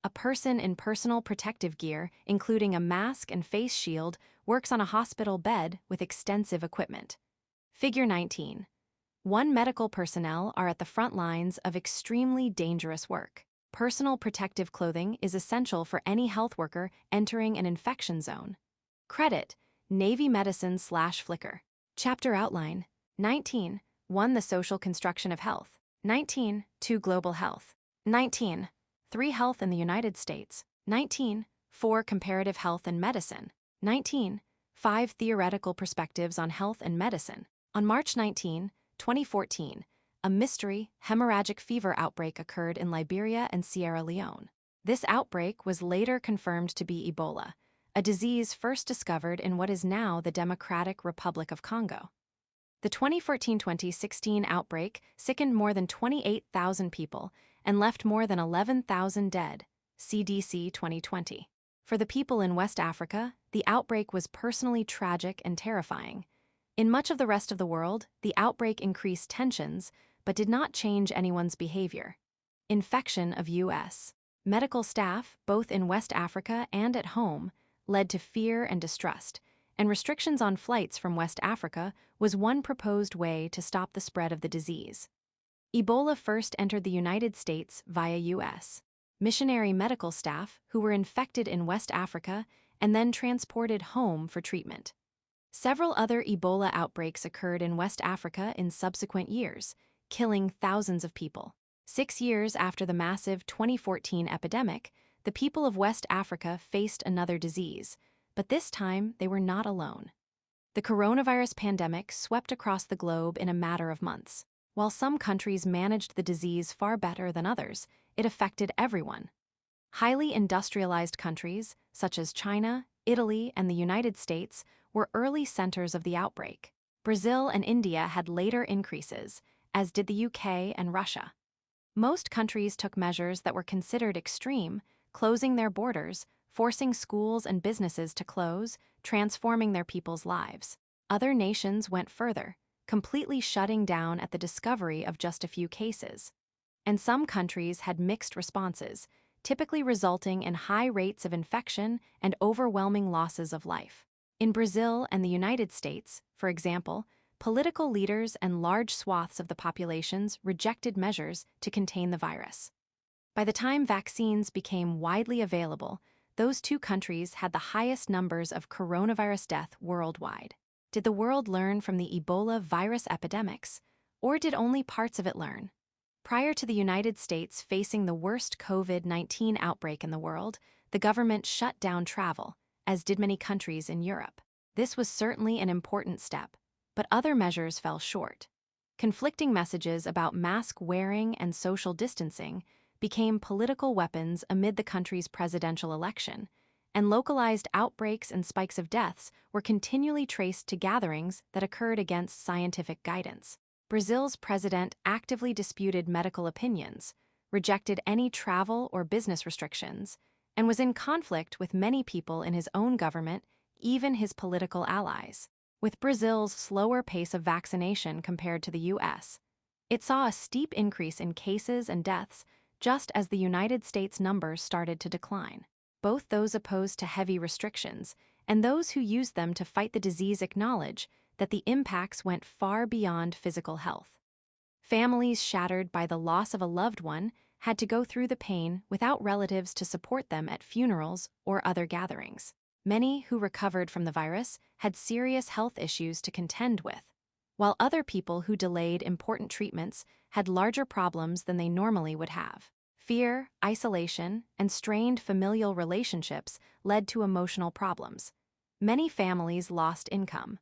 A person in personal protective gear, including a mask and face shield, works on a hospital bed with extensive equipment. Figure 19. One medical personnel are at the front lines of extremely dangerous work. Personal protective clothing is essential for any health worker entering an infection zone. Credit, Navy Medicine/Flickr. Chapter outline. 19. 1. The social construction of health. 19. 2. Global health. 19. 3. Health in the United States. 19. 4. Comparative health and medicine. 19. 5. Theoretical perspectives on health and medicine. On March 19, 2014, a mystery hemorrhagic fever outbreak occurred in Liberia and Sierra Leone. This outbreak was later confirmed to be Ebola, a disease first discovered in what is now the Democratic Republic of Congo. The 2014-2016 outbreak sickened more than 28,000 people and left more than 11,000 dead, CDC 2020. For the people in West Africa, the outbreak was personally tragic and terrifying. In much of the rest of the world, the outbreak increased tensions, but did not change anyone's behavior. Infection of U.S. medical staff, both in West Africa and at home, led to fear and distrust, and restrictions on flights from West Africa was one proposed way to stop the spread of the disease. Ebola first entered the United States via U.S. missionary medical staff who were infected in West Africa and then transported home for treatment. Several other Ebola outbreaks occurred in West Africa in subsequent years, killing thousands of people. 6 years after the massive 2014 epidemic, the people of West Africa faced another disease, but this time they were not alone. The coronavirus pandemic swept across the globe in a matter of months. While some countries managed the disease far better than others, it affected everyone. Highly industrialized countries, such as China, Italy, and the United States, were early centers of the outbreak. Brazil and India had later increases, as did the UK and Russia. Most countries took measures that were considered extreme, closing their borders, forcing schools and businesses to close, transforming their people's lives. Other nations went further, completely shutting down at the discovery of just a few cases. And some countries had mixed responses, typically resulting in high rates of infection and overwhelming losses of life. In Brazil and the United States, for example, political leaders and large swaths of the populations rejected measures to contain the virus. By the time vaccines became widely available, those two countries had the highest numbers of coronavirus death worldwide. Did the world learn from the Ebola virus epidemics, or did only parts of it learn? Prior to the United States facing the worst COVID-19 outbreak in the world, the government shut down travel, as did many countries in Europe. This was certainly an important step, but other measures fell short. Conflicting messages about mask wearing and social distancing became political weapons amid the country's presidential election, and localized outbreaks and spikes of deaths were continually traced to gatherings that occurred against scientific guidance. Brazil's president actively disputed medical opinions, rejected any travel or business restrictions, and was in conflict with many people in his own government, even his political allies. With Brazil's slower pace of vaccination compared to the U.S., it saw a steep increase in cases and deaths just as the United States numbers started to decline. Both those opposed to heavy restrictions and those who used them to fight the disease acknowledge that the impacts went far beyond physical health. Families shattered by the loss of a loved one had to go through the pain without relatives to support them at funerals or other gatherings. Many who recovered from the virus had serious health issues to contend with, while other people who delayed important treatments had larger problems than they normally would have. Fear, isolation, and strained familial relationships led to emotional problems. Many families lost income.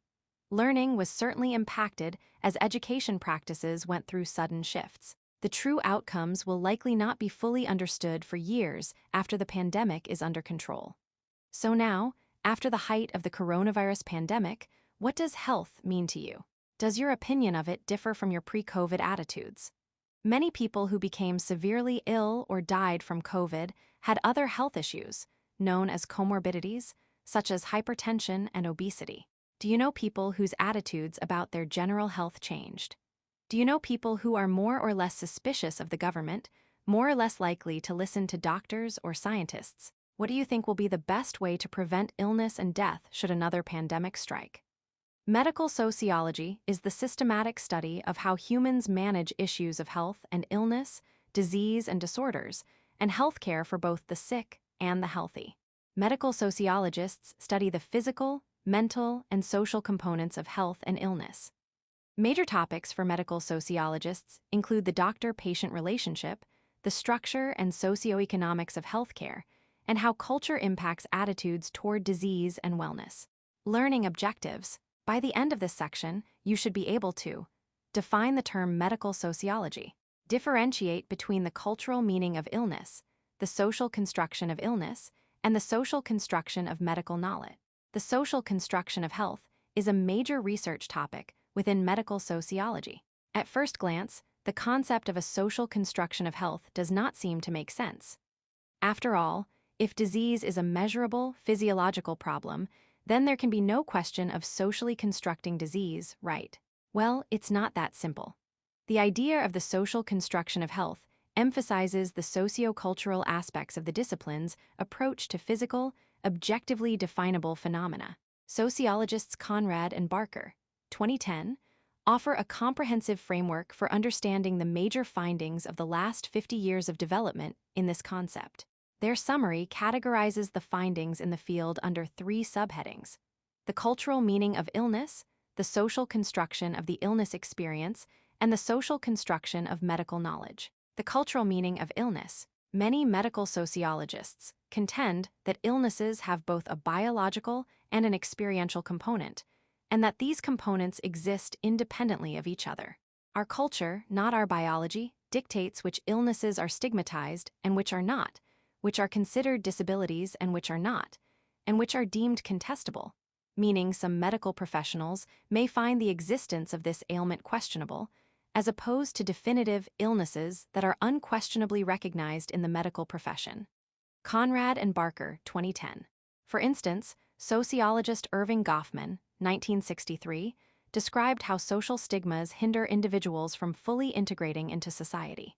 Learning was certainly impacted as education practices went through sudden shifts. The true outcomes will likely not be fully understood for years after the pandemic is under control. So now, after the height of the coronavirus pandemic, what does health mean to you? Does your opinion of it differ from your pre-COVID attitudes? Many people who became severely ill or died from COVID had other health issues, known as comorbidities, such as hypertension and obesity. Do you know people whose attitudes about their general health changed? Do you know people who are more or less suspicious of the government, more or less likely to listen to doctors or scientists? What do you think will be the best way to prevent illness and death should another pandemic strike? Medical sociology is the systematic study of how humans manage issues of health and illness, disease and disorders, and healthcare for both the sick and the healthy. Medical sociologists study the physical, mental, and social components of health and illness. Major topics for medical sociologists include the doctor-patient relationship, the structure and socioeconomics of healthcare, and how culture impacts attitudes toward disease and wellness. Learning objectives. By the end of this section, you should be able to define the term medical sociology, differentiate between the cultural meaning of illness, the social construction of illness, and the social construction of medical knowledge. The social construction of health is a major research topic within medical sociology. At first glance, the concept of a social construction of health does not seem to make sense. After all, if disease is a measurable physiological problem, then there can be no question of socially constructing disease, right? Well, it's not that simple. The idea of the social construction of health emphasizes the socio-cultural aspects of the discipline's approach to physical, objectively definable phenomena. Sociologists Conrad and Barker, 2010, offer a comprehensive framework for understanding the major findings of the last 50 years of development in this concept. Their summary categorizes the findings in the field under 3 subheadings: the cultural meaning of illness, the social construction of the illness experience, and the social construction of medical knowledge. The cultural meaning of illness. Many medical sociologists contend that illnesses have both a biological and an experiential component, and that these components exist independently of each other. Our culture, not our biology, dictates which illnesses are stigmatized and which are not, which are considered disabilities and which are not, and which are deemed contestable, meaning some medical professionals may find the existence of this ailment questionable, as opposed to definitive illnesses that are unquestionably recognized in the medical profession. Conrad and Barker, 2010. For instance, sociologist Irving Goffman, 1963, described how social stigmas hinder individuals from fully integrating into society.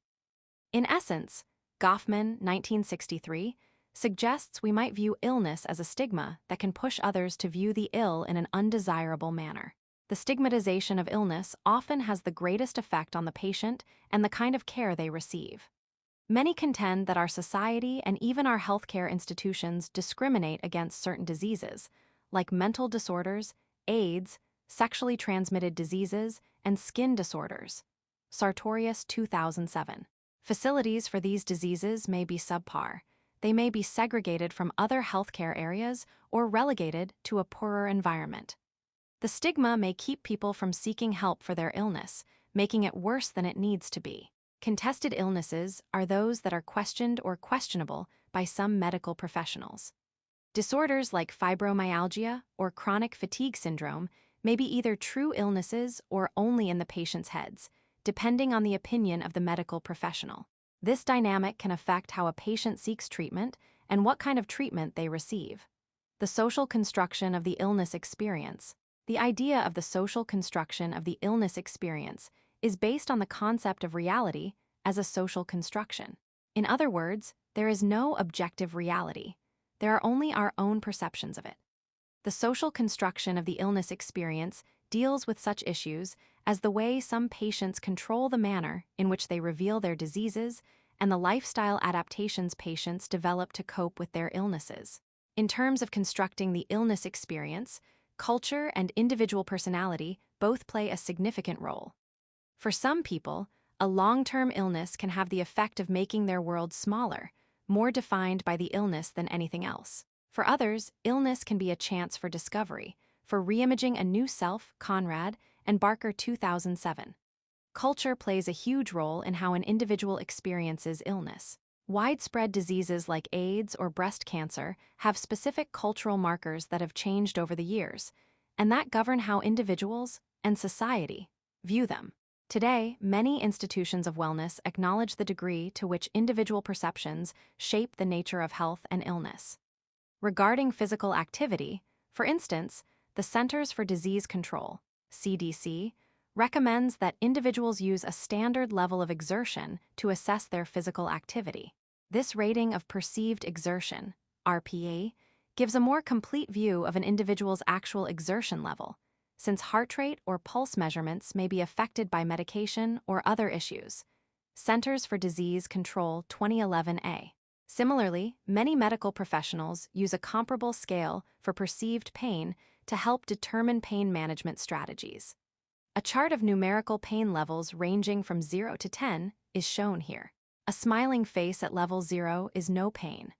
In essence, Goffman, 1963, suggests we might view illness as a stigma that can push others to view the ill in an undesirable manner. The stigmatization of illness often has the greatest effect on the patient and the kind of care they receive. Many contend that our society and even our healthcare institutions discriminate against certain diseases, like mental disorders, AIDS, sexually transmitted diseases, and skin disorders. Sartorius, 2007. Facilities for these diseases may be subpar. They may be segregated from other healthcare areas or relegated to a poorer environment. The stigma may keep people from seeking help for their illness, making it worse than it needs to be. Contested illnesses are those that are questioned or questionable by some medical professionals. Disorders like fibromyalgia or chronic fatigue syndrome may be either true illnesses or only in the patient's heads, depending on the opinion of the medical professional. This dynamic can affect how a patient seeks treatment and what kind of treatment they receive. The social construction of the illness experience. The idea of the social construction of the illness experience is based on the concept of reality as a social construction. In other words, there is no objective reality. There are only our own perceptions of it. The social construction of the illness experience deals with such issues as the way some patients control the manner in which they reveal their diseases and the lifestyle adaptations patients develop to cope with their illnesses. In terms of constructing the illness experience, culture and individual personality both play a significant role. For some people, a long-term illness can have the effect of making their world smaller, more defined by the illness than anything else. For others, illness can be a chance for discovery, for reimaging a new self, Conrad and Barker, 2007. Culture plays a huge role in how an individual experiences illness. Widespread diseases like AIDS or breast cancer have specific cultural markers that have changed over the years, and that govern how individuals and society view them. Today, many institutions of wellness acknowledge the degree to which individual perceptions shape the nature of health and illness. Regarding physical activity, for instance, the Centers for Disease Control, CDC, recommends that individuals use a standard level of exertion to assess their physical activity. This rating of perceived exertion, RPE, gives a more complete view of an individual's actual exertion level, since heart rate or pulse measurements may be affected by medication or other issues. Centers for Disease Control 2011a. Similarly, many medical professionals use a comparable scale for perceived pain to help determine pain management strategies. A chart of numerical pain levels ranging from 0 to 10 is shown here. A smiling face at level 0 is no pain.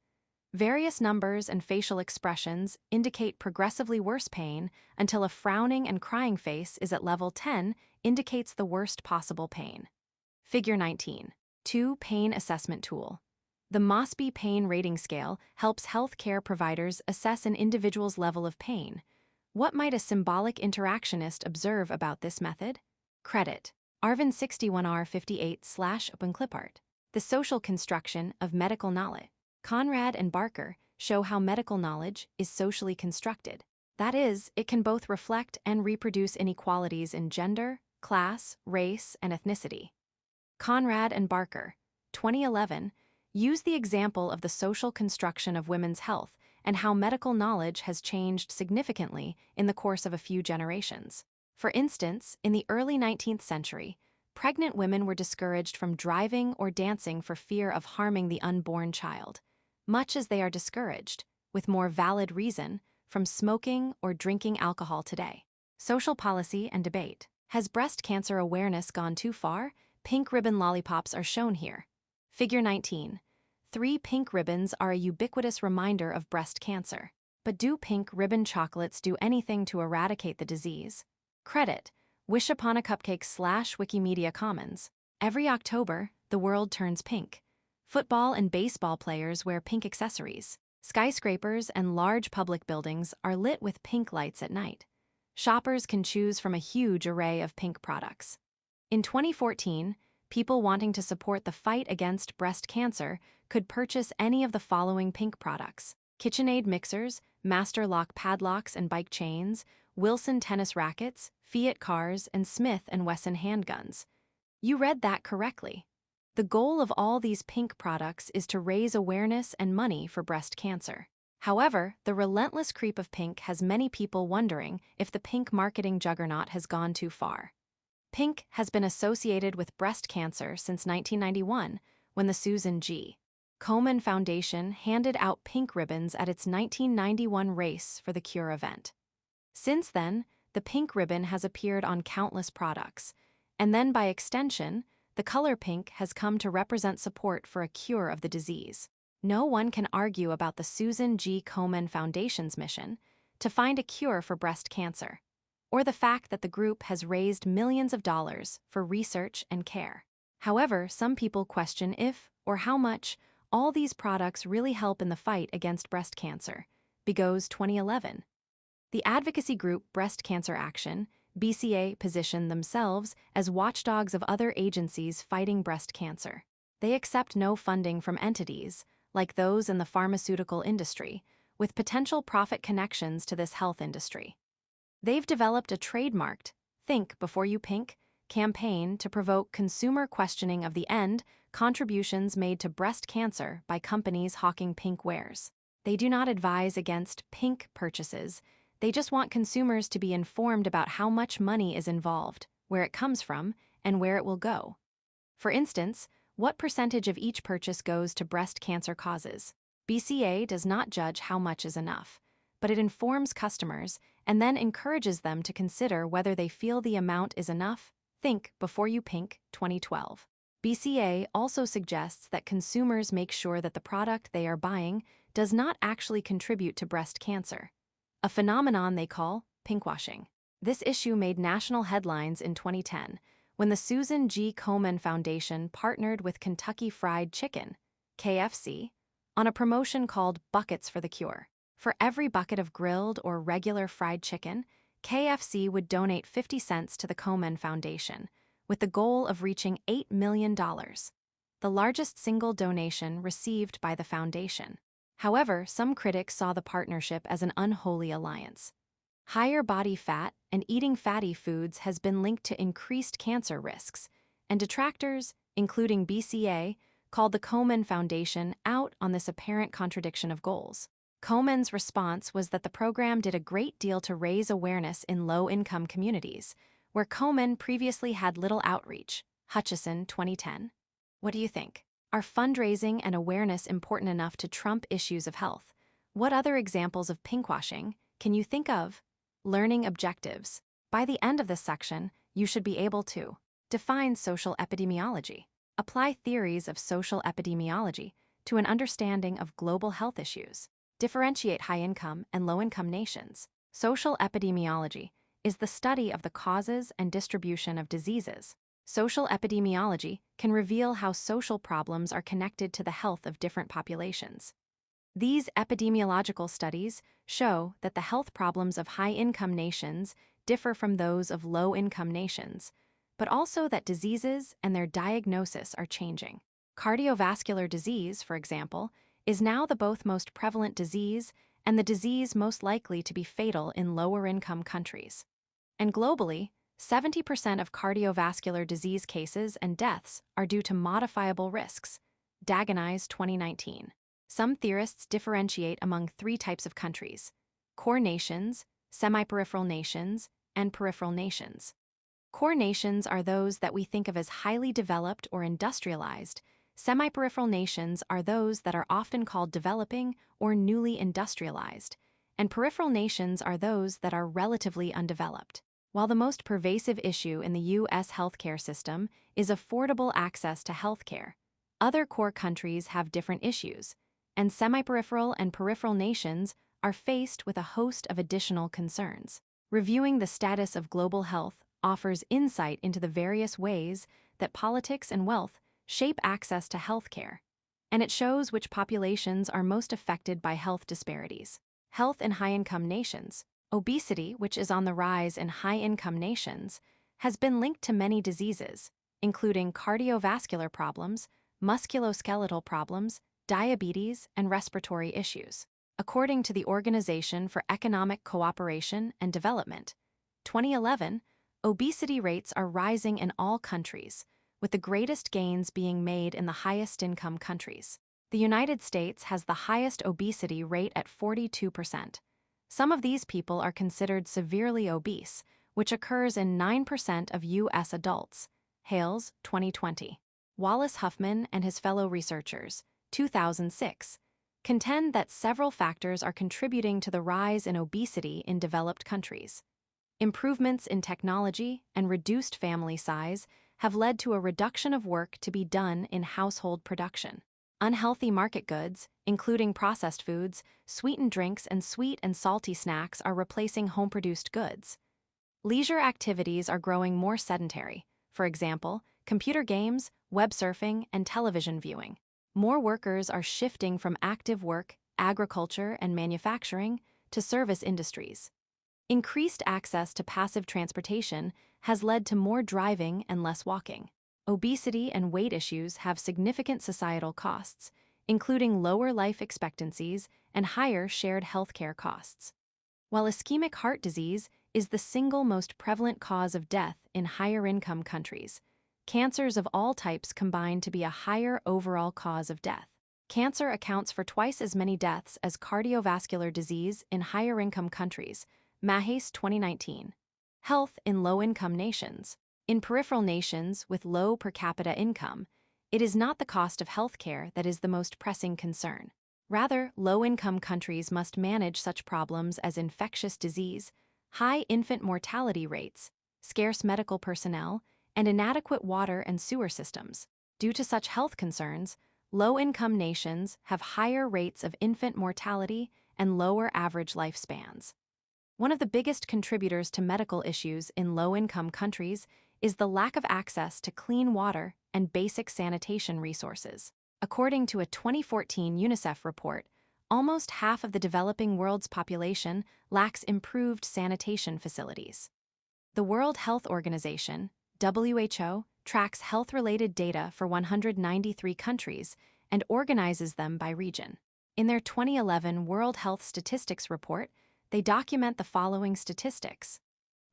Various numbers and facial expressions indicate progressively worse pain until a frowning and crying face is at level 10 indicates the worst possible pain. Figure 19. 2. Pain Assessment Tool. The Mosby Pain Rating Scale helps healthcare providers assess an individual's level of pain. What might a symbolic interactionist observe about this method? Credit. Arvin 61R58/OpenClipArt. The Social Construction of Medical Knowledge. Conrad and Barker show how medical knowledge is socially constructed. That is, it can both reflect and reproduce inequalities in gender, class, race, and ethnicity. Conrad and Barker, 2011, use the example of the social construction of women's health and how medical knowledge has changed significantly in the course of a few generations. For instance, in the early 19th century, pregnant women were discouraged from driving or dancing for fear of harming the unborn child, much as they are discouraged, with more valid reason, from smoking or drinking alcohol today. Social policy and debate. Has breast cancer awareness gone too far? Pink ribbon lollipops are shown here. Figure 19. 3 pink ribbons are a ubiquitous reminder of breast cancer. But do pink ribbon chocolates do anything to eradicate the disease? Credit. Wish Upon a Cupcake /Wikimedia Commons. Every October, the world turns pink. Football and baseball players wear pink accessories. Skyscrapers and large public buildings are lit with pink lights at night. Shoppers can choose from a huge array of pink products. In 2014, people wanting to support the fight against breast cancer could purchase any of the following pink products: KitchenAid mixers, Master Lock padlocks and bike chains, Wilson tennis rackets, Fiat cars, and Smith & Wesson handguns. You read that correctly. The goal of all these pink products is to raise awareness and money for breast cancer. However, the relentless creep of pink has many people wondering if the pink marketing juggernaut has gone too far. Pink has been associated with breast cancer since 1991, when the Susan G. Komen Foundation handed out pink ribbons at its 1991 Race for the Cure event. Since then, the pink ribbon has appeared on countless products, and then by extension, the color pink has come to represent support for a cure of the disease. No one can argue about the Susan G. Komen Foundation's mission to find a cure for breast cancer, or the fact that the group has raised millions of dollars for research and care. However, some people question if, or how much, all these products really help in the fight against breast cancer. Begos 2011. The advocacy group Breast Cancer Action, BCA, position themselves as watchdogs of other agencies fighting breast cancer. They accept no funding from entities, like those in the pharmaceutical industry, with potential profit connections to this health industry. They've developed a trademarked "Think Before You Pink" campaign to provoke consumer questioning of the end contributions made to breast cancer by companies hawking pink wares. They do not advise against pink purchases. They just want consumers to be informed about how much money is involved, where it comes from, and where it will go. For instance, what percentage of each purchase goes to breast cancer causes? BCA does not judge how much is enough, but it informs customers and then encourages them to consider whether they feel the amount is enough. Think Before You Pink, 2012. BCA also suggests that consumers make sure that the product they are buying does not actually contribute to breast cancer, a phenomenon they call pinkwashing. This issue made national headlines in 2010 when the Susan G. Komen Foundation partnered with Kentucky Fried Chicken, KFC, on a promotion called Buckets for the Cure. For every bucket of grilled or regular fried chicken, KFC would donate 50 cents to the Komen Foundation, with the goal of reaching $8 million, the largest single donation received by the foundation. However, some critics saw the partnership as an unholy alliance. Higher body fat and eating fatty foods has been linked to increased cancer risks, and detractors, including BCA, called the Komen Foundation out on this apparent contradiction of goals. Komen's response was that the program did a great deal to raise awareness in low-income communities, where Komen previously had little outreach. Hutchison, 2010. What do you think? Are fundraising and awareness important enough to trump issues of health? What other examples of pinkwashing can you think of? Learning objectives. By the end of this section, you should be able to define social epidemiology, apply theories of social epidemiology to an understanding of global health issues, differentiate high-income and low-income nations. Social epidemiology is the study of the causes and distribution of diseases. Social epidemiology can reveal how social problems are connected to the health of different populations. These epidemiological studies show that the health problems of high-income nations differ from those of low-income nations, but also that diseases and their diagnosis are changing. Cardiovascular disease, for example, is now the both most prevalent disease and the disease most likely to be fatal in lower-income countries. And globally, 70% of cardiovascular disease cases and deaths are due to modifiable risks. Dagenais, 2019. Some theorists differentiate among three types of countries: core nations, semi-peripheral nations, and peripheral nations. Core nations are those that we think of as highly developed or industrialized. Semi-peripheral nations are those that are often called developing or newly industrialized, and peripheral nations are those that are relatively undeveloped. While the most pervasive issue in the U.S. healthcare system is affordable access to healthcare, other core countries have different issues, and semi-peripheral and peripheral nations are faced with a host of additional concerns. Reviewing the status of global health offers insight into the various ways that politics and wealth shape access to healthcare, and it shows which populations are most affected by health disparities. Health in high-income nations. Obesity, which is on the rise in high-income nations, has been linked to many diseases, including cardiovascular problems, musculoskeletal problems, diabetes, and respiratory issues. According to the Organization for Economic Cooperation and Development, 2011, obesity rates are rising in all countries, with the greatest gains being made in the highest-income countries. The United States has the highest obesity rate at 42%. Some of these people are considered severely obese, which occurs in 9% of U.S. adults. Hales, 2020. Wallace Huffman and his fellow researchers, 2006, contend that several factors are contributing to the rise in obesity in developed countries. Improvements in technology and reduced family size have led to a reduction of work to be done in household production. Unhealthy market goods, including processed foods, sweetened drinks, and sweet and salty snacks, are replacing home-produced goods. Leisure activities are growing more sedentary, for example, computer games, web surfing, and television viewing. More workers are shifting from active work, agriculture, and manufacturing to service industries. Increased access to passive transportation has led to more driving and less walking. Obesity and weight issues have significant societal costs, including lower life expectancies and higher shared healthcare costs. While ischemic heart disease is the single most prevalent cause of death in higher-income countries, cancers of all types combine to be a higher overall cause of death. Cancer accounts for twice as many deaths as cardiovascular disease in higher-income countries. Mahase, 2019. Health in low-income nations. In peripheral nations with low per capita income, it is not the cost of healthcare that is the most pressing concern. Rather, low-income countries must manage such problems as infectious disease, high infant mortality rates, scarce medical personnel, and inadequate water and sewer systems. Due to such health concerns, low-income nations have higher rates of infant mortality and lower average lifespans. One of the biggest contributors to medical issues in low-income countries is the lack of access to clean water and basic sanitation resources. According to a 2014 UNICEF report, almost half of the developing world's population lacks improved sanitation facilities. The World Health Organization, WHO, tracks health-related data for 193 countries and organizes them by region. In their 2011 World Health Statistics Report, They document the following statistics.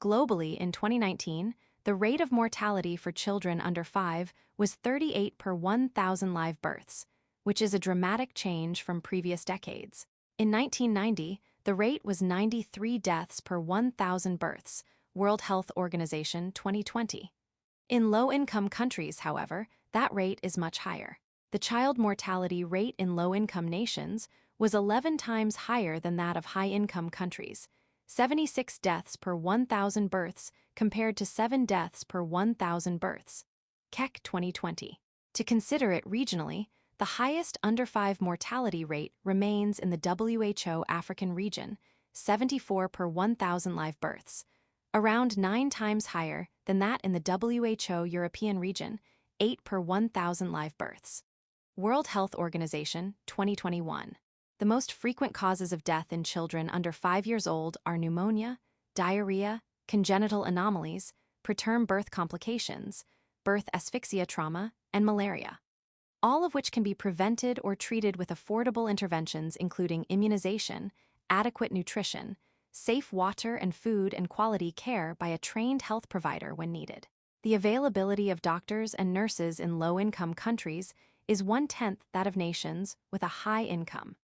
Globally, in 2019, the rate of mortality for children under 5 was 38 per 1,000 live births, which is a dramatic change from previous decades. In 1990, the rate was 93 deaths per 1,000 births, World Health Organization 2020. In low-income countries, however, that rate is much higher. The child mortality rate in low-income nations was 11 times higher than that of high-income countries, 76 deaths per 1,000 births compared to 7 deaths per 1,000 births. Keck 2020. To consider it regionally, the highest under 5 mortality rate remains in the WHO African region, 74 per 1,000 live births, around 9 times higher than that in the WHO European region, 8 per 1,000 live births. World Health Organization 2021. The most frequent causes of death in children under 5 years old are pneumonia, diarrhea, congenital anomalies, preterm birth complications, birth asphyxia trauma, and malaria, all of which can be prevented or treated with affordable interventions including immunization, adequate nutrition, safe water and food, and quality care by a trained health provider when needed. The availability of doctors and nurses in low-income countries is 1/10 that of nations with a high income.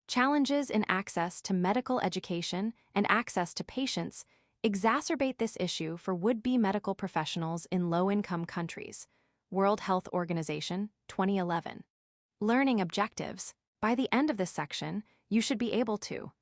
Challenges in access to medical education and access to patients exacerbate this issue for would-be medical professionals in low-income countries. World Health Organization 2011. Learning objectives. By the end of this section, you should be able to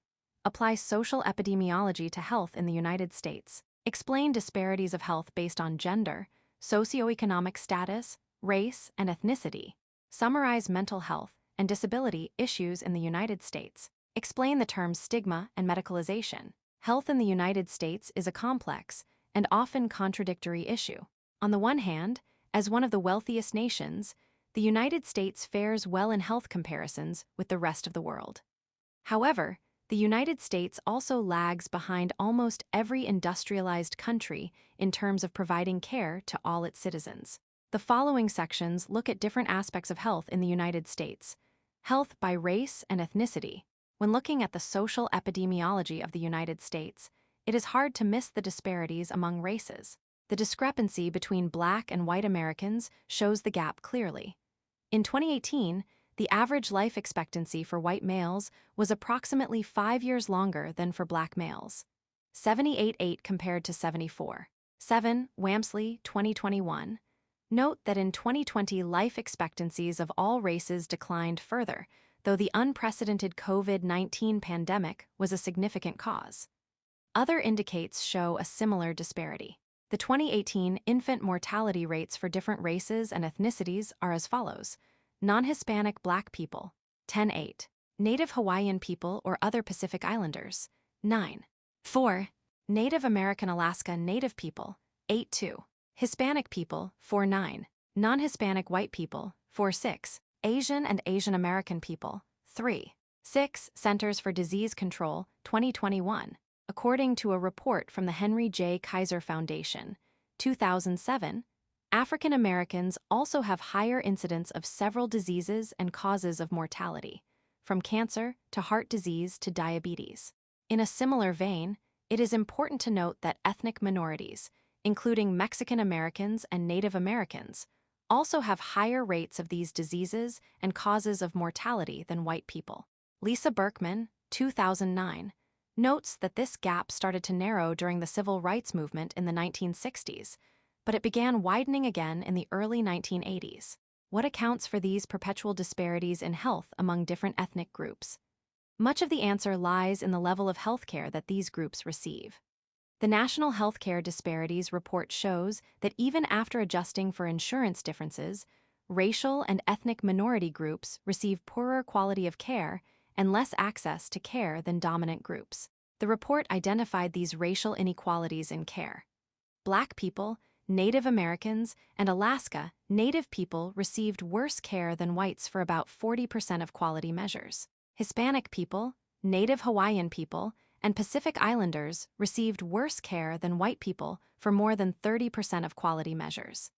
apply social epidemiology to health in the United States, explain disparities of health based on gender, socioeconomic status, race, and ethnicity, summarize mental health and disability issues in the United States, explain the terms stigma and medicalization. Health in the United States is a complex and often contradictory issue. On the one hand, as one of the wealthiest nations, the United States fares well in health comparisons with the rest of the world. However, the United States also lags behind almost every industrialized country in terms of providing care to all its citizens. The following sections look at different aspects of health in the United States. Health by race and ethnicity. When looking at the social epidemiology of the United States, it is hard to miss the disparities among races. The discrepancy between Black and white Americans shows the gap clearly. In 2018, the average life expectancy for white males was approximately 5 years longer than for Black males, 78.8 compared to 74.7. Wamsley, 2021. Note that in 2020 life expectancies of all races declined further, though the unprecedented COVID-19 pandemic was a significant cause. Other indicates show a similar disparity. The 2018 infant mortality rates for different races and ethnicities are as follows. Non-Hispanic Black people, 10.8. Native Hawaiian people or other Pacific Islanders, 9.4. Native American Alaska Native people, 8.2. Hispanic people, 4.9. Non-Hispanic white people, 4.6. Asian and Asian American people, 3.6. Centers for Disease Control, 2021. According to a report from the Henry J. Kaiser Foundation, 2007, African Americans also have higher incidence of several diseases and causes of mortality, from cancer to heart disease to diabetes. In a similar vein, it is important to note that ethnic minorities, including Mexican Americans and Native Americans, also have higher rates of these diseases and causes of mortality than white people. Lisa Berkman, 2009, notes that this gap started to narrow during the civil rights movement in the 1960s, but it began widening again in the early 1980s. What accounts for these perpetual disparities in health among different ethnic groups? Much of the answer lies in the level of healthcare that these groups receive. The National Healthcare Disparities Report shows that even after adjusting for insurance differences, racial and ethnic minority groups receive poorer quality of care and less access to care than dominant groups. The report identified these racial inequalities in care. Black people, Native Americans, and Alaska Native people received worse care than whites for about 40% of quality measures. Hispanic people, Native Hawaiian people, and Pacific Islanders received worse care than white people for more than 30% of quality measures.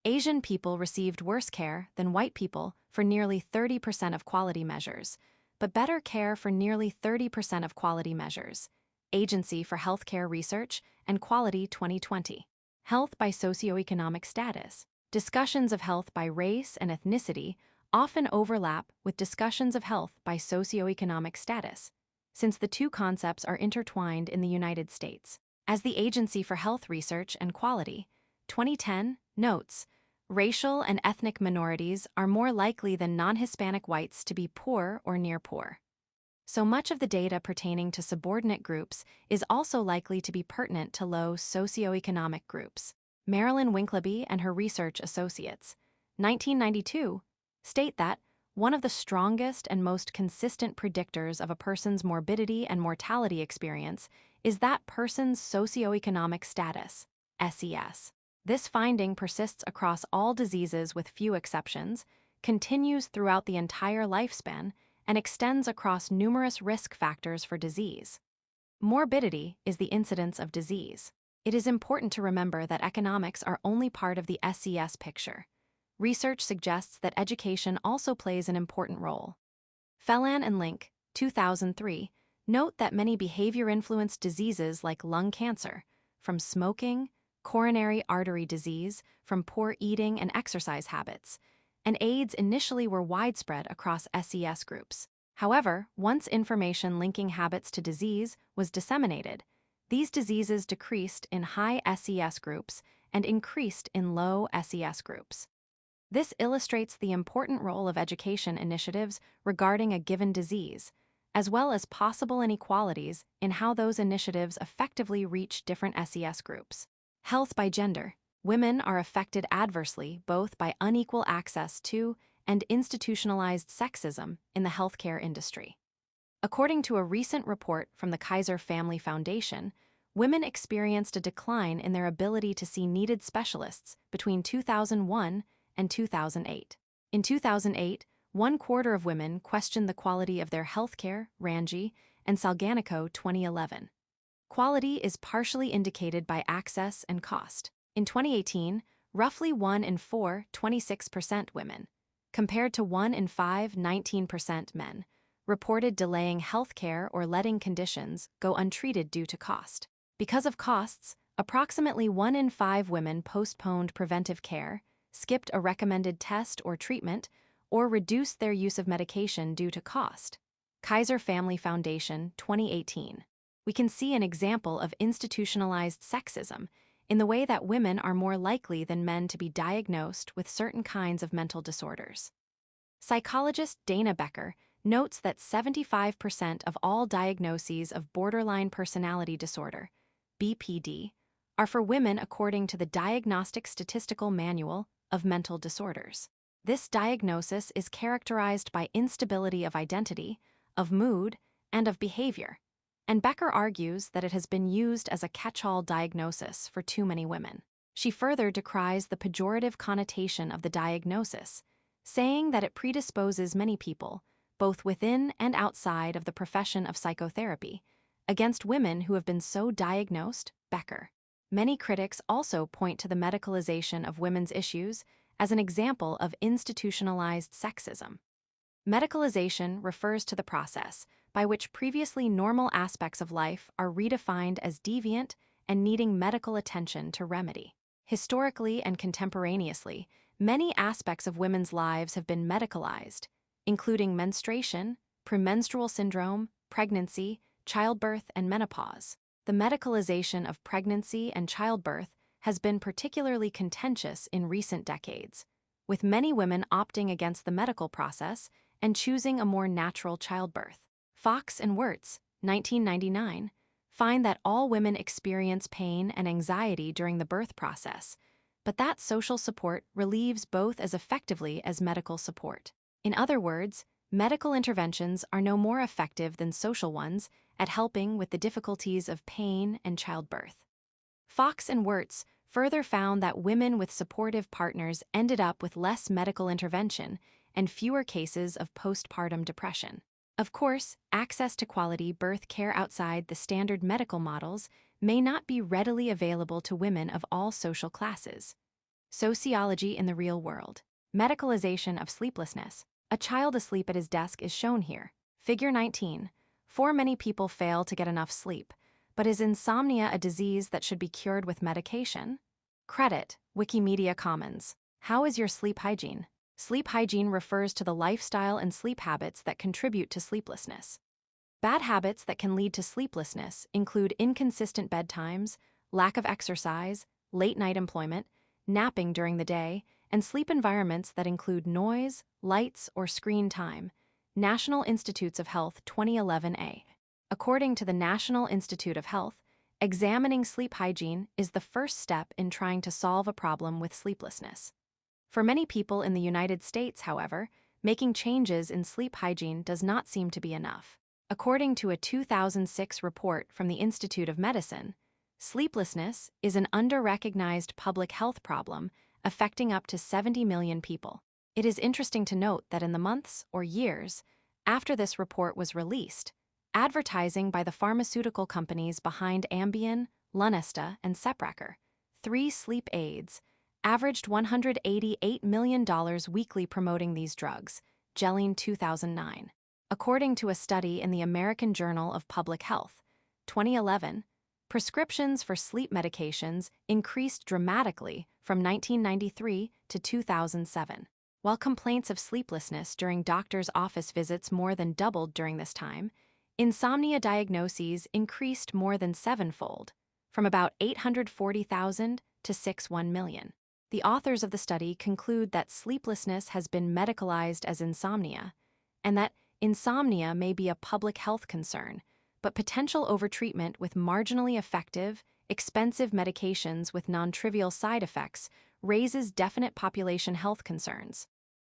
Asian people received worse care than white people for nearly 30% of quality measures, but better care for nearly 30% of quality measures. Agency for Healthcare Research and Quality 2020. Health by socioeconomic status. Discussions of health by race and ethnicity often overlap with discussions of health by socioeconomic status, since the two concepts are intertwined in the United States. As the Agency for Health Research and Quality, 2010, notes, racial and ethnic minorities are more likely than non-Hispanic whites to be poor or near poor. So much of the data pertaining to subordinate groups is also likely to be pertinent to low socioeconomic groups. Marilyn Winkleby and her research associates, 1992, state that one of the strongest and most consistent predictors of a person's morbidity and mortality experience is that person's socioeconomic status, SES. This finding persists across all diseases with few exceptions, continues throughout the entire lifespan, and extends across numerous risk factors for disease. Morbidity is the incidence of disease. It is important to remember that economics are only part of the SES picture. Research suggests that education also plays an important role. Phelan and Link, 2003, note that many behavior-influenced diseases like lung cancer, from smoking, coronary artery disease, from poor eating and exercise habits, and AIDS initially were widespread across SES groups. However, once information linking habits to disease was disseminated, these diseases decreased in high SES groups and increased in low SES groups. This illustrates the important role of education initiatives regarding a given disease, as well as possible inequalities in how those initiatives effectively reach different SES groups. Health by gender. Women are affected adversely both by unequal access to and institutionalized sexism in the healthcare industry. According to a recent report from the Kaiser Family Foundation, women experienced a decline in their ability to see needed specialists between 2001 and 2008. In 2008, 1/4 of women questioned the quality of their healthcare, Ranji, and Salganico 2011. Quality is partially indicated by access and cost. In 2018, roughly 1 in 4, 26% women, compared to 1 in 5, 19% men, reported delaying healthcare or letting conditions go untreated due to cost. Because of costs, approximately 1 in 5 women postponed preventive care, skipped a recommended test or treatment, or reduced their use of medication due to cost. Kaiser Family Foundation, 2018. We can see an example of institutionalized sexism in the way that women are more likely than men to be diagnosed with certain kinds of mental disorders. Psychologist Dana Becker notes that 75% of all diagnoses of borderline personality disorder, BPD, are for women according to the Diagnostic Statistical Manual of Mental Disorders. This diagnosis is characterized by instability of identity, of mood, and of behavior, and Becker argues that it has been used as a catch-all diagnosis for too many women. She further decries the pejorative connotation of the diagnosis, saying that it predisposes many people, both within and outside of the profession of psychotherapy, against women who have been so diagnosed. Becker. Many critics also point to the medicalization of women's issues as an example of institutionalized sexism. Medicalization refers to the process by which previously normal aspects of life are redefined as deviant and needing medical attention to remedy. Historically and contemporaneously, many aspects of women's lives have been medicalized, including menstruation, premenstrual syndrome, pregnancy, childbirth, and menopause. The medicalization of pregnancy and childbirth has been particularly contentious in recent decades, with many women opting against the medical process and choosing a more natural childbirth. Fox and Wirtz, 1999, find that all women experience pain and anxiety during the birth process, but that social support relieves both as effectively as medical support. In other words, medical interventions are no more effective than social ones at helping with the difficulties of pain and childbirth. Fox and Wirtz further found that women with supportive partners ended up with less medical intervention and fewer cases of postpartum depression. Of course, access to quality birth care outside the standard medical models may not be readily available to women of all social classes. Sociology in the real world. Medicalization of sleeplessness. A child asleep at his desk is shown here. Figure 19. Many people fail to get enough sleep, but is insomnia a disease that should be cured with medication? Credit, Wikimedia Commons. How is your sleep hygiene? Sleep hygiene refers to the lifestyle and sleep habits that contribute to sleeplessness. Bad habits that can lead to sleeplessness include inconsistent bedtimes, lack of exercise, late-night employment, napping during the day, and sleep environments that include noise, lights, or screen time. National Institutes of Health 2011a. According to the National Institute of Health, examining sleep hygiene is the first step in trying to solve a problem with sleeplessness. For many people in the United States, however, making changes in sleep hygiene does not seem to be enough. According to a 2006 report from the Institute of Medicine, sleeplessness is an under-recognized public health problem affecting up to 70 million people. It is interesting to note that in the months or years after this report was released, advertising by the pharmaceutical companies behind Ambien, Lunesta, and Cepracker, 3 sleep aids, averaged $188 million weekly promoting these drugs, Gelling 2009. According to a study in the American Journal of Public Health, 2011, prescriptions for sleep medications increased dramatically from 1993 to 2007. While complaints of sleeplessness during doctor's office visits more than doubled during this time, insomnia diagnoses increased more than 7-fold, from about 840,000 to 61 million. The authors of the study conclude that sleeplessness has been medicalized as insomnia, and that insomnia may be a public health concern, but potential overtreatment with marginally effective, expensive medications with non-trivial side effects raises definite population health concerns.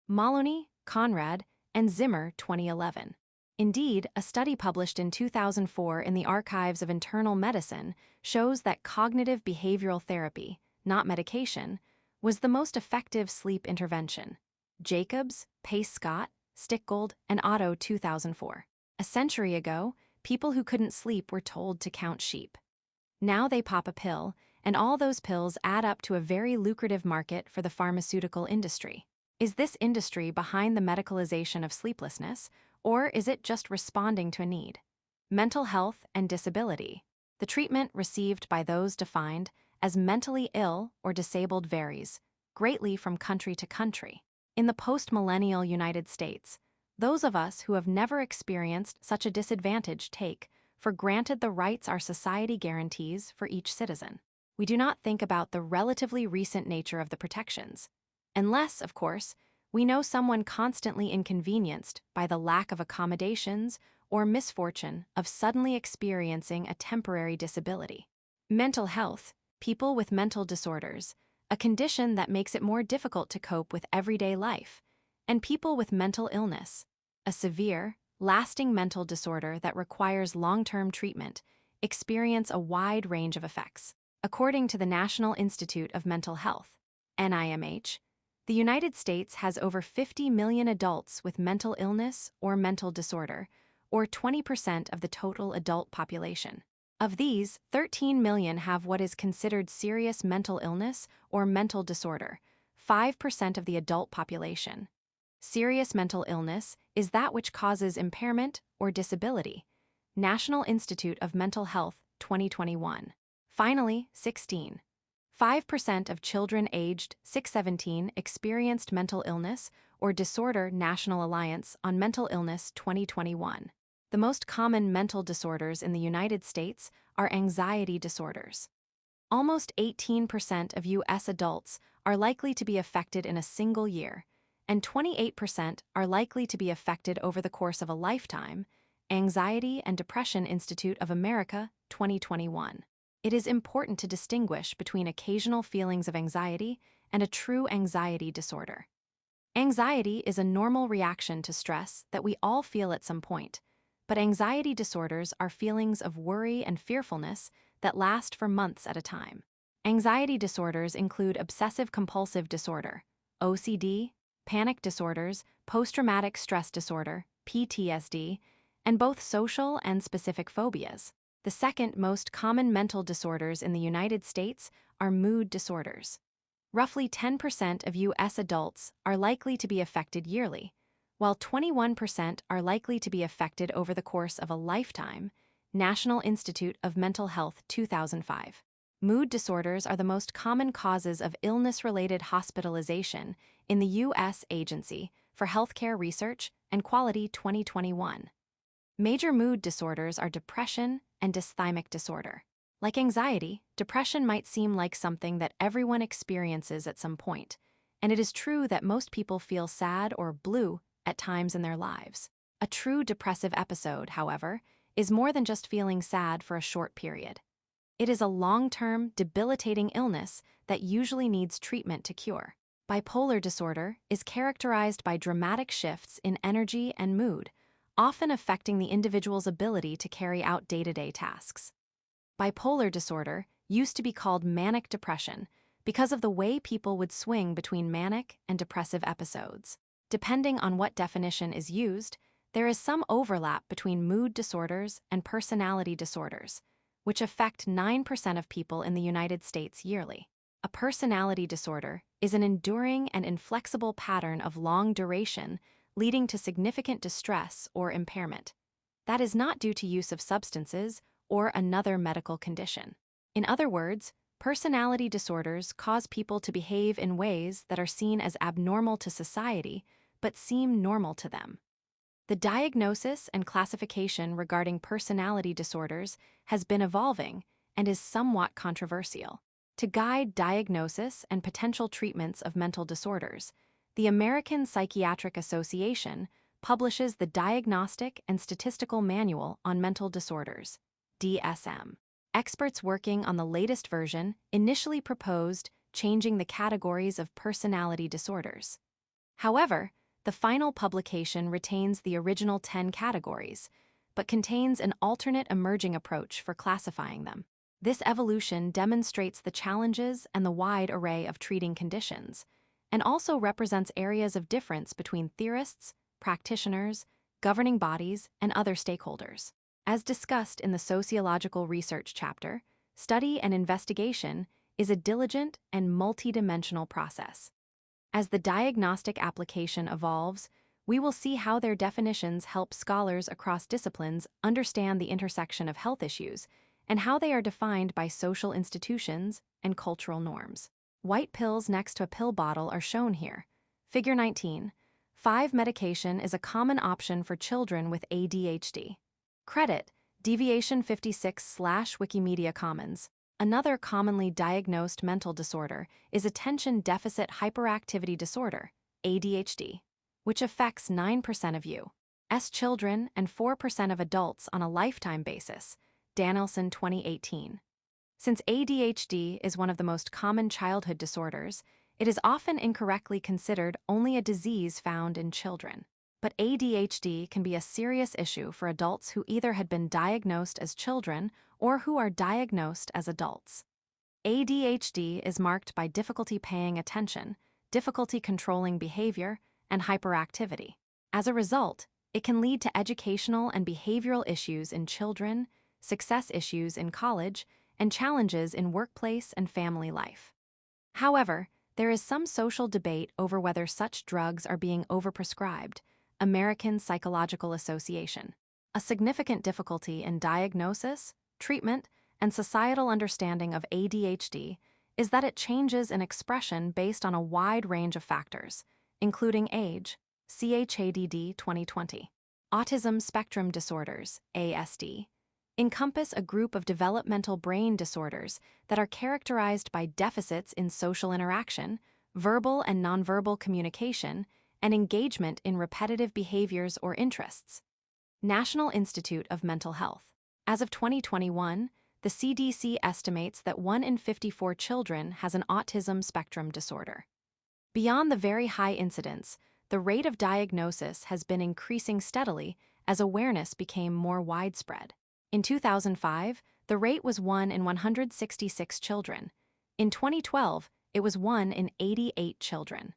Maloney, Conrad, and Zimmer 2011. Indeed, a study published in 2004 in the Archives of Internal Medicine shows that cognitive behavioral therapy, not medication, was the most effective sleep intervention. Jacobs, Pace-Scott, Stickgold, and Otto 2004. A century ago, people who couldn't sleep were told to count sheep. Now they pop a pill, and all those pills add up to a very lucrative market for the pharmaceutical industry. Is this industry behind the medicalization of sleeplessness, or is it just responding to a need? Mental health and disability. The treatment received by those defined as mentally ill or disabled varies greatly from country to country. In the post-millennial United States, those of us who have never experienced such a disadvantage take for granted the rights our society guarantees for each citizen. We do not think about the relatively recent nature of the protections, unless, of course, we know someone constantly inconvenienced by the lack of accommodations or misfortune of suddenly experiencing a temporary disability. Mental health, people with mental disorders, a condition that makes it more difficult to cope with everyday life, and people with mental illness, a severe, lasting mental disorder that requires long-term treatment, experience a wide range of effects. According to the National Institute of Mental Health, NIMH, the United States has over 50 million adults with mental illness or mental disorder, or 20% of the total adult population. Of these, 13 million have what is considered serious mental illness or mental disorder, 5% of the adult population. Serious mental illness is that which causes impairment or disability. National Institute of Mental Health 2021. Finally, 5% of children aged 6-17 experienced mental illness or disorder. National Alliance on Mental Illness 2021. The most common mental disorders in the United States are anxiety disorders. Almost 18% of U.S. adults are likely to be affected in a single year, and 28% are likely to be affected over the course of a lifetime. Anxiety and Depression Institute of America 2021. It is important to distinguish between occasional feelings of anxiety and a true anxiety disorder. Anxiety is a normal reaction to stress that we all feel at some point, but anxiety disorders are feelings of worry and fearfulness that last for months at a time. Anxiety disorders include obsessive-compulsive disorder, OCD, panic disorders, post-traumatic stress disorder, PTSD, and both social and specific phobias. The second most common mental disorders in the United States are mood disorders. Roughly 10% of U.S. adults are likely to be affected yearly, while 21% are likely to be affected over the course of a lifetime. National Institute of Mental Health 2005. Mood disorders are the most common causes of illness-related hospitalization in the U.S. Agency for Healthcare Research and Quality 2021. Major mood disorders are depression and dysthymic disorder. Like anxiety, depression might seem like something that everyone experiences at some point, and it is true that most people feel sad or blue at times in their lives. A true depressive episode, however, is more than just feeling sad for a short period. It is a long-term, debilitating illness that usually needs treatment to cure. Bipolar disorder is characterized by dramatic shifts in energy and mood, often affecting the individual's ability to carry out day-to-day tasks. Bipolar disorder used to be called manic depression because of the way people would swing between manic and depressive episodes. Depending on what definition is used, there is some overlap between mood disorders and personality disorders, which affect 9% of people in the United States yearly. A personality disorder is an enduring and inflexible pattern of long duration leading to significant distress or impairment. That is not due to use of substances or another medical condition. In other words, personality disorders cause people to behave in ways that are seen as abnormal to society but seem normal to them. The diagnosis and classification regarding personality disorders has been evolving and is somewhat controversial. To guide diagnosis and potential treatments of mental disorders, the American Psychiatric Association publishes the Diagnostic and Statistical Manual on Mental Disorders, DSM. Experts working on the latest version initially proposed changing the categories of personality disorders. However, the final publication retains the original 10 categories, but contains an alternate emerging approach for classifying them. This evolution demonstrates the challenges and the wide array of treating conditions, and also represents areas of difference between theorists, practitioners, governing bodies, and other stakeholders. As discussed in the sociological research chapter, study and investigation is a diligent and multidimensional process. As the diagnostic application evolves, we will see how their definitions help scholars across disciplines understand the intersection of health issues and how they are defined by social institutions and cultural norms. White pills next to a pill bottle are shown here. Figure 19. 5 medication is a common option for children with ADHD. Credit, Deviation 56/Wikimedia Commons. Another commonly diagnosed mental disorder is attention deficit hyperactivity disorder, ADHD, which affects 9% of U.S. children and 4% of adults on a lifetime basis, Danielson 2018. Since ADHD is one of the most common childhood disorders, it is often incorrectly considered only a disease found in children. But ADHD can be a serious issue for adults who either had been diagnosed as children or who are diagnosed as adults. ADHD is marked by difficulty paying attention, difficulty controlling behavior, and hyperactivity. As a result, it can lead to educational and behavioral issues in children, success issues in college, and challenges in workplace and family life. However, there is some social debate over whether such drugs are being overprescribed. American Psychological Association. A significant difficulty in diagnosis, treatment, and societal understanding of ADHD is that it changes in expression based on a wide range of factors, including age, CHADD 2020. Autism spectrum disorders, ASD, encompass a group of developmental brain disorders that are characterized by deficits in social interaction, verbal and nonverbal communication, and engagement in repetitive behaviors or interests. National Institute of Mental Health. As of 2021, the CDC estimates that 1 in 54 children has an autism spectrum disorder. Beyond the very high incidence, the rate of diagnosis has been increasing steadily as awareness became more widespread. In 2005, the rate was 1 in 166 children. In 2012, it was 1 in 88 children.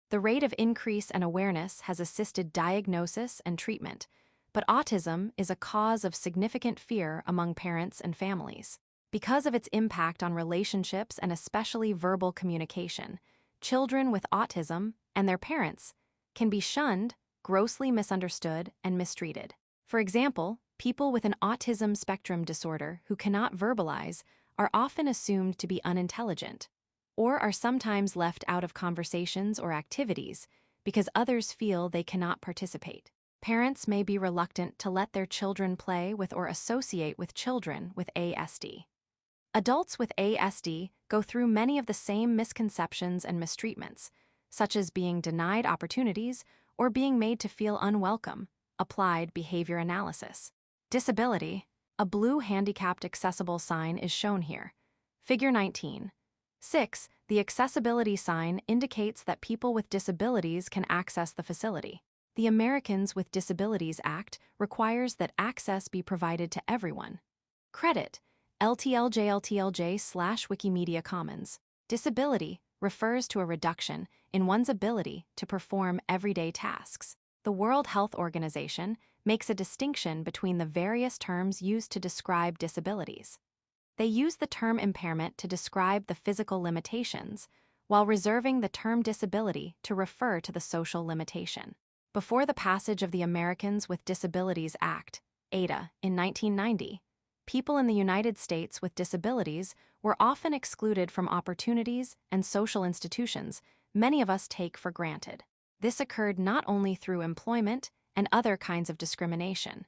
The rate of increase and awareness has assisted diagnosis and treatment, but autism is a cause of significant fear among parents and families. Because of its impact on relationships and especially verbal communication, children with autism and their parents can be shunned, grossly misunderstood and mistreated. For example, people with an autism spectrum disorder who cannot verbalize are often assumed to be unintelligent, or are sometimes left out of conversations or activities because others feel they cannot participate. Parents may be reluctant to let their children play with or associate with children with ASD. Adults with ASD go through many of the same misconceptions and mistreatments, such as being denied opportunities or being made to feel unwelcome. Applied behavior analysis. Disability. A blue handicapped accessible sign is shown here. Figure 19. 6. The accessibility sign indicates that people with disabilities can access the facility. The Americans with Disabilities Act requires that access be provided to everyone. Credit. LTLJ/Wikimedia Commons. Disability refers to a reduction in one's ability to perform everyday tasks. The World Health Organization makes a distinction between the various terms used to describe disabilities. They use the term impairment to describe the physical limitations, while reserving the term disability to refer to the social limitation. Before the passage of the Americans with Disabilities Act, ADA, in 1990, people in the United States with disabilities were often excluded from opportunities and social institutions many of us take for granted. This occurred not only through employment and other kinds of discrimination,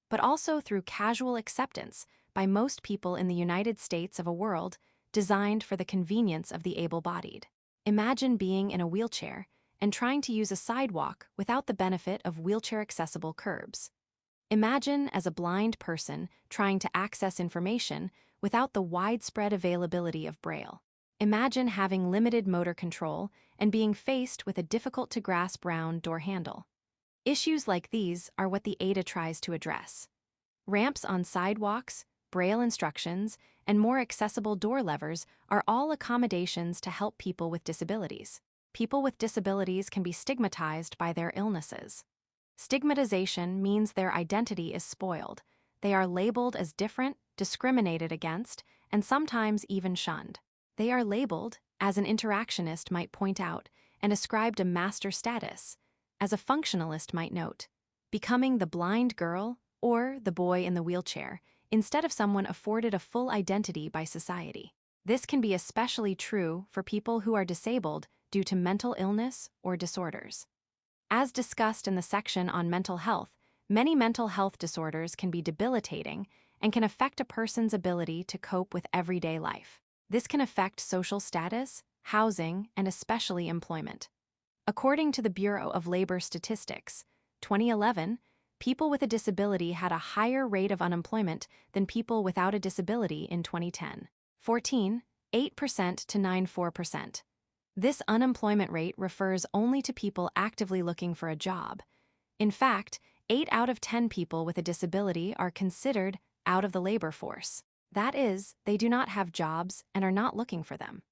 but also through casual acceptance by most people in the United States of a world designed for the convenience of the able-bodied. Imagine being in a wheelchair and trying to use a sidewalk without the benefit of wheelchair-accessible curbs. Imagine as a blind person trying to access information without the widespread availability of Braille. Imagine having limited motor control and being faced with a difficult-to-grasp round door handle. Issues like these are what the ADA tries to address. Ramps on sidewalks, Braille instructions, and more accessible door levers are all accommodations to help people with disabilities. People with disabilities can be stigmatized by their illnesses. Stigmatization means their identity is spoiled. They are labeled as different, discriminated against, and sometimes even shunned. They are labeled, as an interactionist might point out, and ascribed a master status, as a functionalist might note, becoming the blind girl or the boy in the wheelchair, instead of someone afforded a full identity by society. This can be especially true for people who are disabled due to mental illness or disorders. As discussed in the section on mental health, many mental health disorders can be debilitating and can affect a person's ability to cope with everyday life. This can affect social status, housing, and especially employment. According to the Bureau of Labor Statistics, 2011, people with a disability had a higher rate of unemployment than people without a disability in 2010. 8% to 94%. This unemployment rate refers only to people actively looking for a job. In fact, 8 out of 10 people with a disability are considered out of the labor force. That is, they do not have jobs and are not looking for them.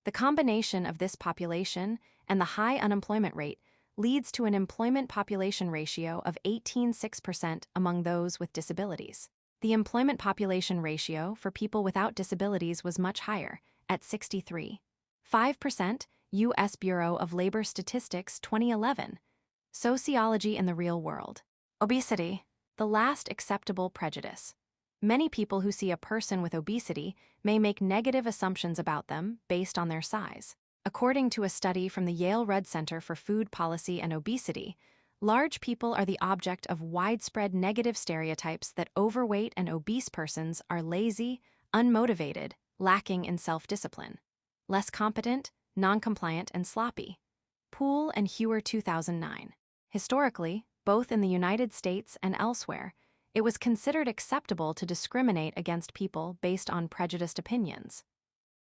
The combination of this population and the high unemployment rate leads to an employment population ratio of 18.6% among those with disabilities. The employment population ratio for people without disabilities was much higher, at 63.5%, U.S. Bureau of Labor Statistics 2011. Sociology in the Real World. Obesity, the last acceptable prejudice. Many people who see a person with obesity may make negative assumptions about them based on their size. According to a study from the Yale Red Center for Food Policy and Obesity, large people are the object of widespread negative stereotypes that overweight and obese persons are lazy, unmotivated, lacking in self-discipline, less competent, non-compliant, and sloppy. Poole and Hewer 2009. Historically, both in the United States and elsewhere, it was considered acceptable to discriminate against people based on prejudiced opinions.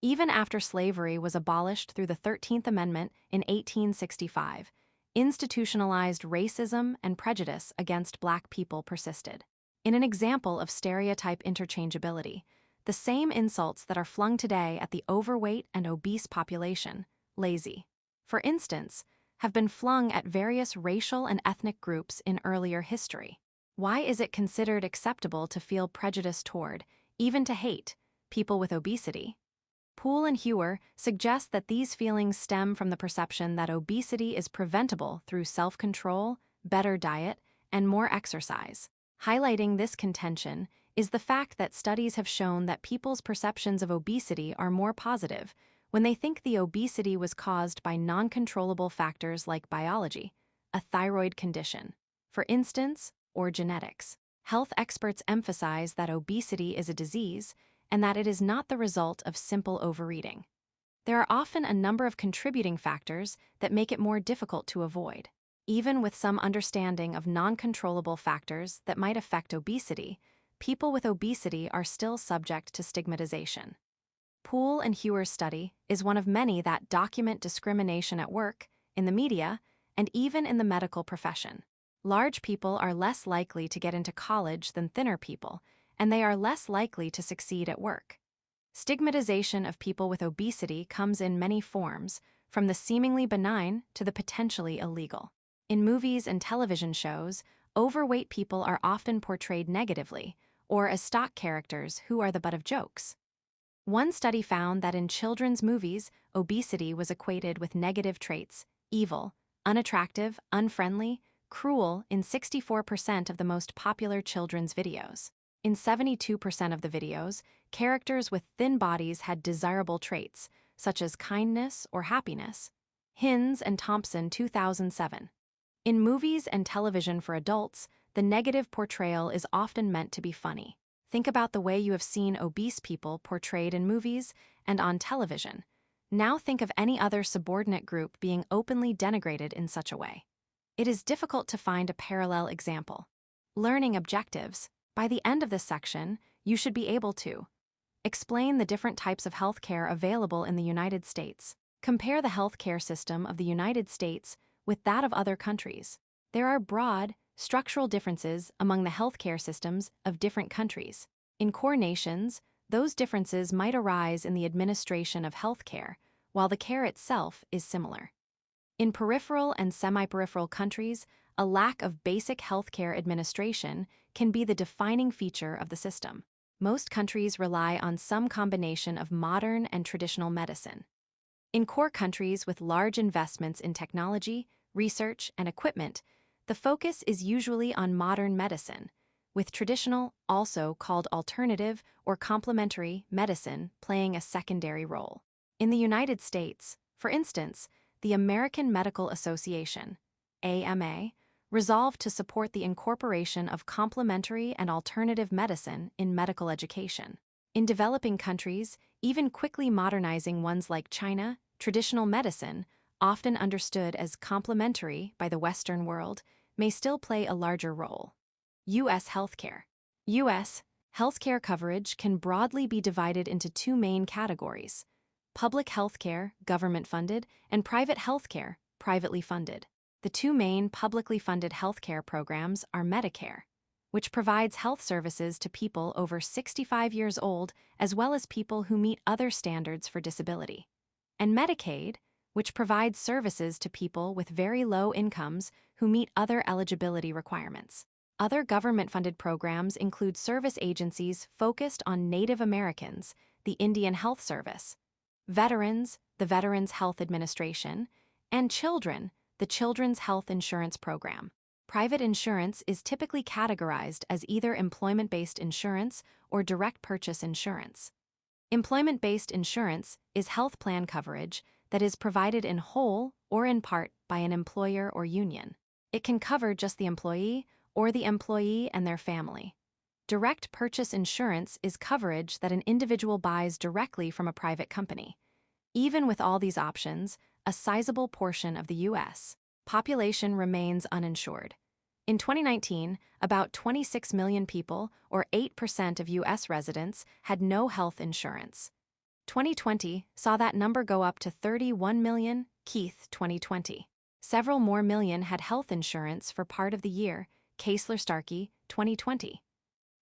Even after slavery was abolished through the 13th Amendment in 1865, institutionalized racism and prejudice against Black people persisted. In an example of stereotype interchangeability, the same insults that are flung today at the overweight and obese population, lazy, for instance, have been flung at various racial and ethnic groups in earlier history. Why is it considered acceptable to feel prejudice toward, even to hate, people with obesity? Poole and Hewer suggest that these feelings stem from the perception that obesity is preventable through self-control, better diet, and more exercise. Highlighting this contention is the fact that studies have shown that people's perceptions of obesity are more positive when they think the obesity was caused by non-controllable factors like biology, a thyroid condition, for instance, or genetics. Health experts emphasize that obesity is a disease and that it is not the result of simple overeating. There are often a number of contributing factors that make it more difficult to avoid. Even with some understanding of non-controllable factors that might affect obesity, people with obesity are still subject to stigmatization. Poole and Hewer's study is one of many that document discrimination at work, in the media, and even in the medical profession. Large people are less likely to get into college than thinner people, and they are less likely to succeed at work. Stigmatization of people with obesity comes in many forms, from the seemingly benign to the potentially illegal. In movies and television shows, overweight people are often portrayed negatively, or as stock characters who are the butt of jokes. One study found that in children's movies, obesity was equated with negative traits, evil, unattractive, unfriendly, cruel in 64% of the most popular children's videos. In 72% of the videos, characters with thin bodies had desirable traits, such as kindness or happiness. Hinz and Thompson, 2007. In movies and television for adults, the negative portrayal is often meant to be funny. Think about the way you have seen obese people portrayed in movies and on television. Now think of any other subordinate group being openly denigrated in such a way. It is difficult to find a parallel example. Learning objectives. By the end of this section, you should be able to explain the different types of healthcare available in the United States. Compare the healthcare system of the United States with that of other countries. There are broad, structural differences among the healthcare systems of different countries. In core nations, those differences might arise in the administration of healthcare, while the care itself is similar. In peripheral and semi-peripheral countries, a lack of basic healthcare administration can be the defining feature of the system. Most countries rely on some combination of modern and traditional medicine. In core countries with large investments in technology, research, and equipment, the focus is usually on modern medicine, with traditional, also called alternative or complementary medicine, playing a secondary role. In the United States, for instance, the American Medical Association, AMA, resolved to support the incorporation of complementary and alternative medicine in medical education. In developing countries, even quickly modernizing ones like China, traditional medicine, often understood as complementary by the Western world, may still play a larger role. U.S. healthcare. U.S. healthcare coverage can broadly be divided into two main categories: public healthcare, government-funded, and private healthcare, privately funded. The two main publicly funded healthcare programs are Medicare, which provides health services to people over 65 years old as well as people who meet other standards for disability, and Medicaid, which provides services to people with very low incomes who meet other eligibility requirements. Other government-funded programs include service agencies focused on Native Americans, the Indian Health Service, veterans, the Veterans Health Administration, and children, the Children's Health Insurance Program. Private insurance is typically categorized as either employment-based insurance or direct purchase insurance. Employment-based insurance is health plan coverage that is provided in whole or in part by an employer or union. It can cover just the employee or the employee and their family. Direct purchase insurance is coverage that an individual buys directly from a private company. Even with all these options, a sizable portion of the U.S. population remains uninsured. In 2019, about 26 million people, or 8% of U.S. residents, had no health insurance. 2020 saw that number go up to 31 million, Keith 2020. Several more million had health insurance for part of the year, Kaesler-Starkey 2020.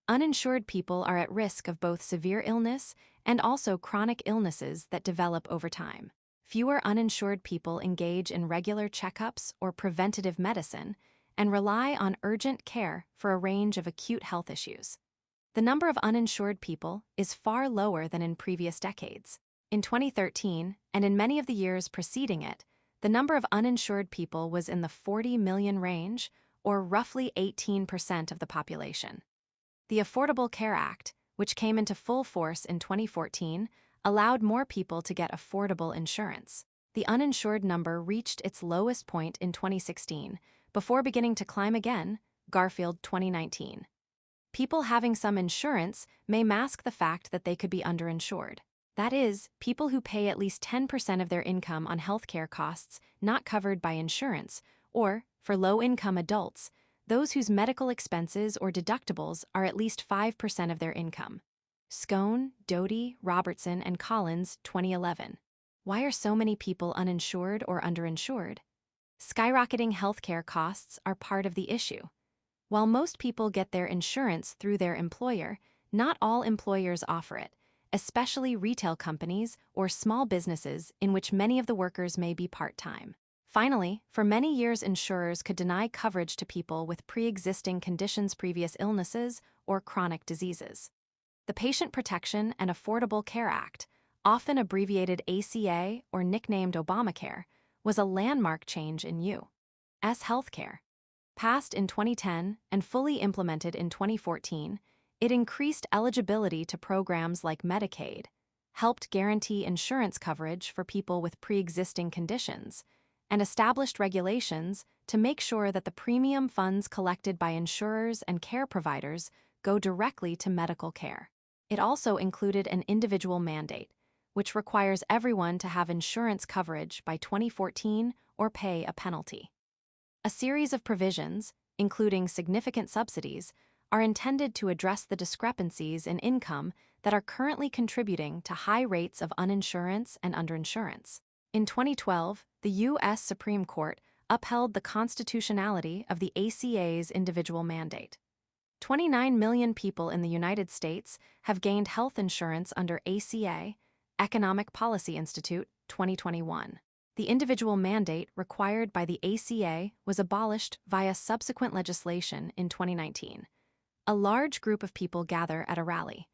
Uninsured people are at risk of both severe illness and also chronic illnesses that develop over time. Fewer uninsured people engage in regular checkups or preventative medicine and rely on urgent care for a range of acute health issues. The number of uninsured people is far lower than in previous decades. In 2013, and in many of the years preceding it, the number of uninsured people was in the 40 million range, or roughly 18% of the population. The Affordable Care Act, which came into full force in 2014, allowed more people to get affordable insurance. The uninsured number reached its lowest point in 2016, before beginning to climb again, Garfield 2019. People having some insurance may mask the fact that they could be underinsured. That is, people who pay at least 10% of their income on healthcare costs not covered by insurance, or, for low-income adults, those whose medical expenses or deductibles are at least 5% of their income. Scone, Doty, Robertson, and Collins, 2011. Why are so many people uninsured or underinsured? Skyrocketing healthcare costs are part of the issue. While most people get their insurance through their employer, not all employers offer it, especially retail companies or small businesses in which many of the workers may be part-time. Finally, for many years insurers could deny coverage to people with pre-existing conditions, previous illnesses, or chronic diseases. The Patient Protection and Affordable Care Act, often abbreviated ACA or nicknamed Obamacare, was a landmark change in U.S. healthcare. Passed in 2010 and fully implemented in 2014, it increased eligibility to programs like Medicaid, helped guarantee insurance coverage for people with pre-existing conditions, and established regulations to make sure that the premium funds collected by insurers and care providers go directly to medical care. It also included an individual mandate, which requires everyone to have insurance coverage by 2014 or pay a penalty. A series of provisions, including significant subsidies, are intended to address the discrepancies in income that are currently contributing to high rates of uninsurance and underinsurance. In 2012, the U.S. Supreme Court upheld the constitutionality of the ACA's individual mandate. 29 million people in the United States have gained health insurance under ACA, Economic Policy Institute, 2021. The individual mandate required by the ACA was abolished via subsequent legislation in 2019. A large group of people gather at a rally.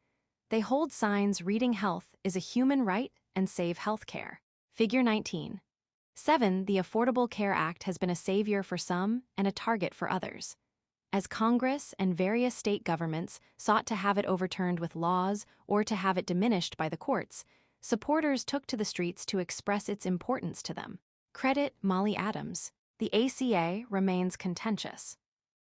They hold signs reading "Health is a human right" and "Save healthcare." Figure 19. 7. The Affordable Care Act has been a savior for some and a target for others. As Congress and various state governments sought to have it overturned with laws or to have it diminished by the courts, supporters took to the streets to express its importance to them. Credit Molly Adams. The ACA remains contentious.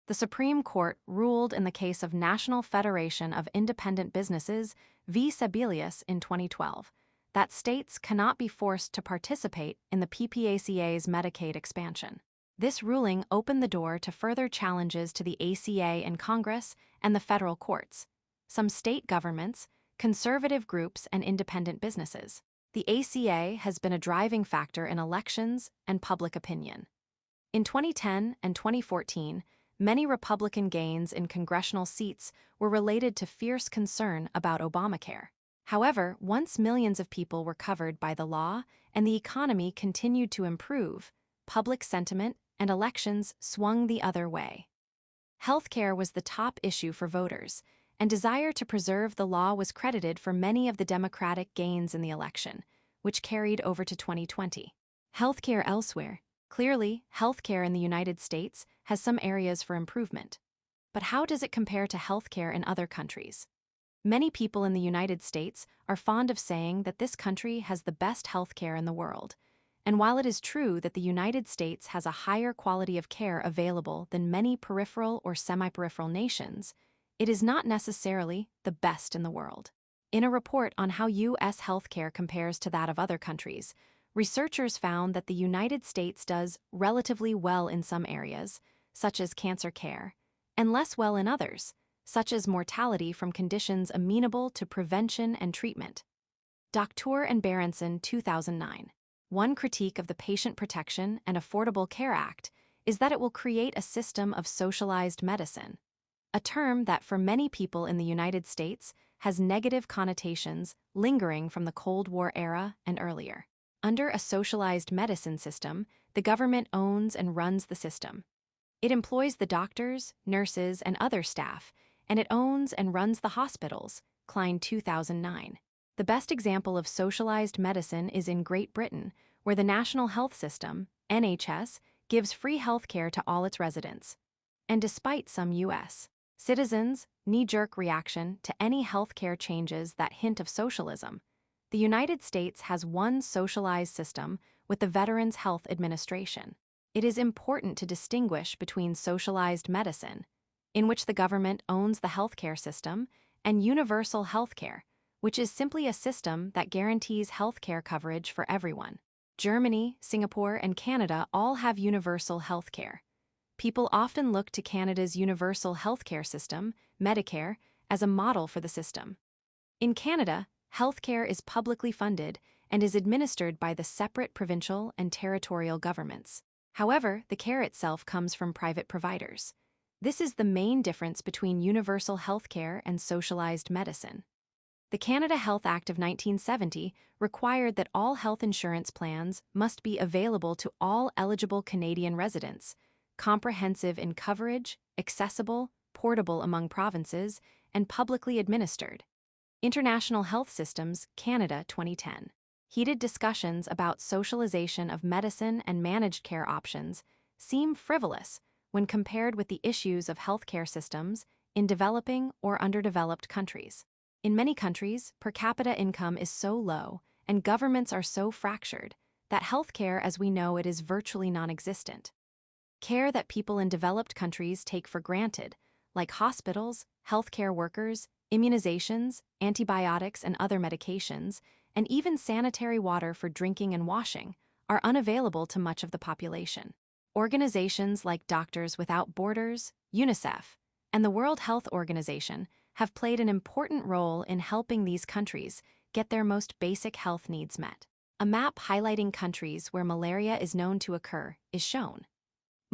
The Supreme Court ruled in the case of National Federation of Independent Businesses v. Sebelius in 2012 that states cannot be forced to participate in the PPACA's Medicaid expansion. This ruling opened the door to further challenges to the ACA in Congress and the federal courts, some state governments, conservative groups, and independent businesses. The ACA has been a driving factor in elections and public opinion. In 2010 and 2014, many Republican gains in congressional seats were related to fierce concern about Obamacare. However, once millions of people were covered by the law and the economy continued to improve, public sentiment and elections swung the other way. Healthcare was the top issue for voters, and desire to preserve the law was credited for many of the Democratic gains in the election, which carried over to 2020. Healthcare elsewhere. Clearly, healthcare in the United States has some areas for improvement. But how does it compare to healthcare in other countries? Many people in the United States are fond of saying that this country has the best healthcare in the world. And while it is true that the United States has a higher quality of care available than many peripheral or semi-peripheral nations, it is not necessarily the best in the world. In a report on how U.S. healthcare compares to that of other countries, researchers found that the United States does relatively well in some areas, such as cancer care, and less well in others, such as mortality from conditions amenable to prevention and treatment. Doctor and Berenson, 2009. One critique of the Patient Protection and Affordable Care Act is that it will create a system of socialized medicine, a term that for many people in the United States has negative connotations lingering from the Cold War era and earlier. Under a socialized medicine system, the government owns and runs the system. It employs the doctors, nurses, and other staff, and it owns and runs the hospitals, Klein 2009. The best example of socialized medicine is in Great Britain, where the National Health System, NHS, gives free health care to all its residents. And despite some U.S. citizens' knee-jerk reaction to any healthcare changes that hint of socialism, the United States has one socialized system with the Veterans Health Administration. It is important to distinguish between socialized medicine, in which the government owns the healthcare system, and universal healthcare, which is simply a system that guarantees healthcare coverage for everyone. Germany, Singapore, and Canada all have universal healthcare. People often look to Canada's universal healthcare system, Medicare, as a model for the system. In Canada, healthcare is publicly funded and is administered by the separate provincial and territorial governments. However, the care itself comes from private providers. This is the main difference between universal healthcare and socialized medicine. The Canada Health Act of 1970 required that all health insurance plans must be available to all eligible Canadian residents, comprehensive in coverage, accessible, portable among provinces, and publicly administered. International Health Systems, Canada 2010. Heated discussions about socialization of medicine and managed care options seem frivolous when compared with the issues of healthcare systems in developing or underdeveloped countries. In many countries, per capita income is so low and governments are so fractured that healthcare as we know it is virtually non-existent. Care that people in developed countries take for granted, like hospitals, healthcare workers, immunizations, antibiotics and other medications, and even sanitary water for drinking and washing, are unavailable to much of the population. Organizations like Doctors Without Borders, UNICEF, and the World Health Organization have played an important role in helping these countries get their most basic health needs met. A map highlighting countries where malaria is known to occur is shown.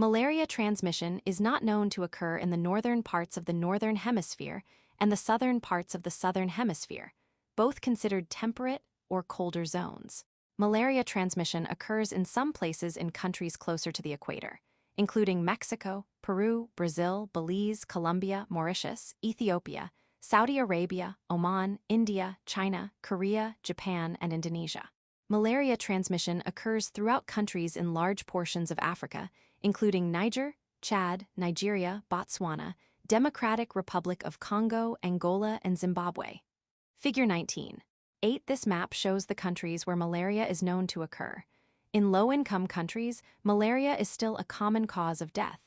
Malaria transmission is not known to occur in the northern parts of the Northern Hemisphere and the southern parts of the Southern Hemisphere, both considered temperate or colder zones. Malaria transmission occurs in some places in countries closer to the equator, including Mexico, Peru, Brazil, Belize, Colombia, Mauritius, Ethiopia, Saudi Arabia, Oman, India, China, Korea, Japan, and Indonesia. Malaria transmission occurs throughout countries in large portions of Africa, including Niger, Chad, Nigeria, Botswana, Democratic Republic of Congo, Angola, and Zimbabwe. Figure 19. 8. This map shows the countries where malaria is known to occur. In low-income countries, malaria is still a common cause of death.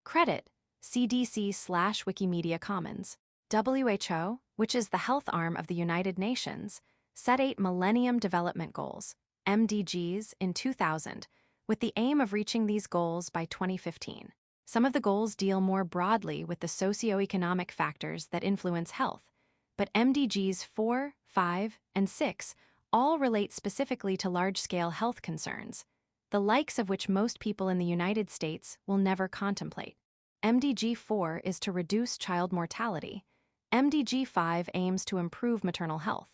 Credit: CDC/Wikimedia Commons. WHO, which is the health arm of the United Nations, set 8 Millennium Development Goals, MDGs, in 2000, with the aim of reaching these goals by 2015. Some of the goals deal more broadly with the socioeconomic factors that influence health, but MDGs 4, 5, and 6 all relate specifically to large-scale health concerns, the likes of which most people in the United States will never contemplate. MDG 4 is to reduce child mortality, MDG 5 aims to improve maternal health,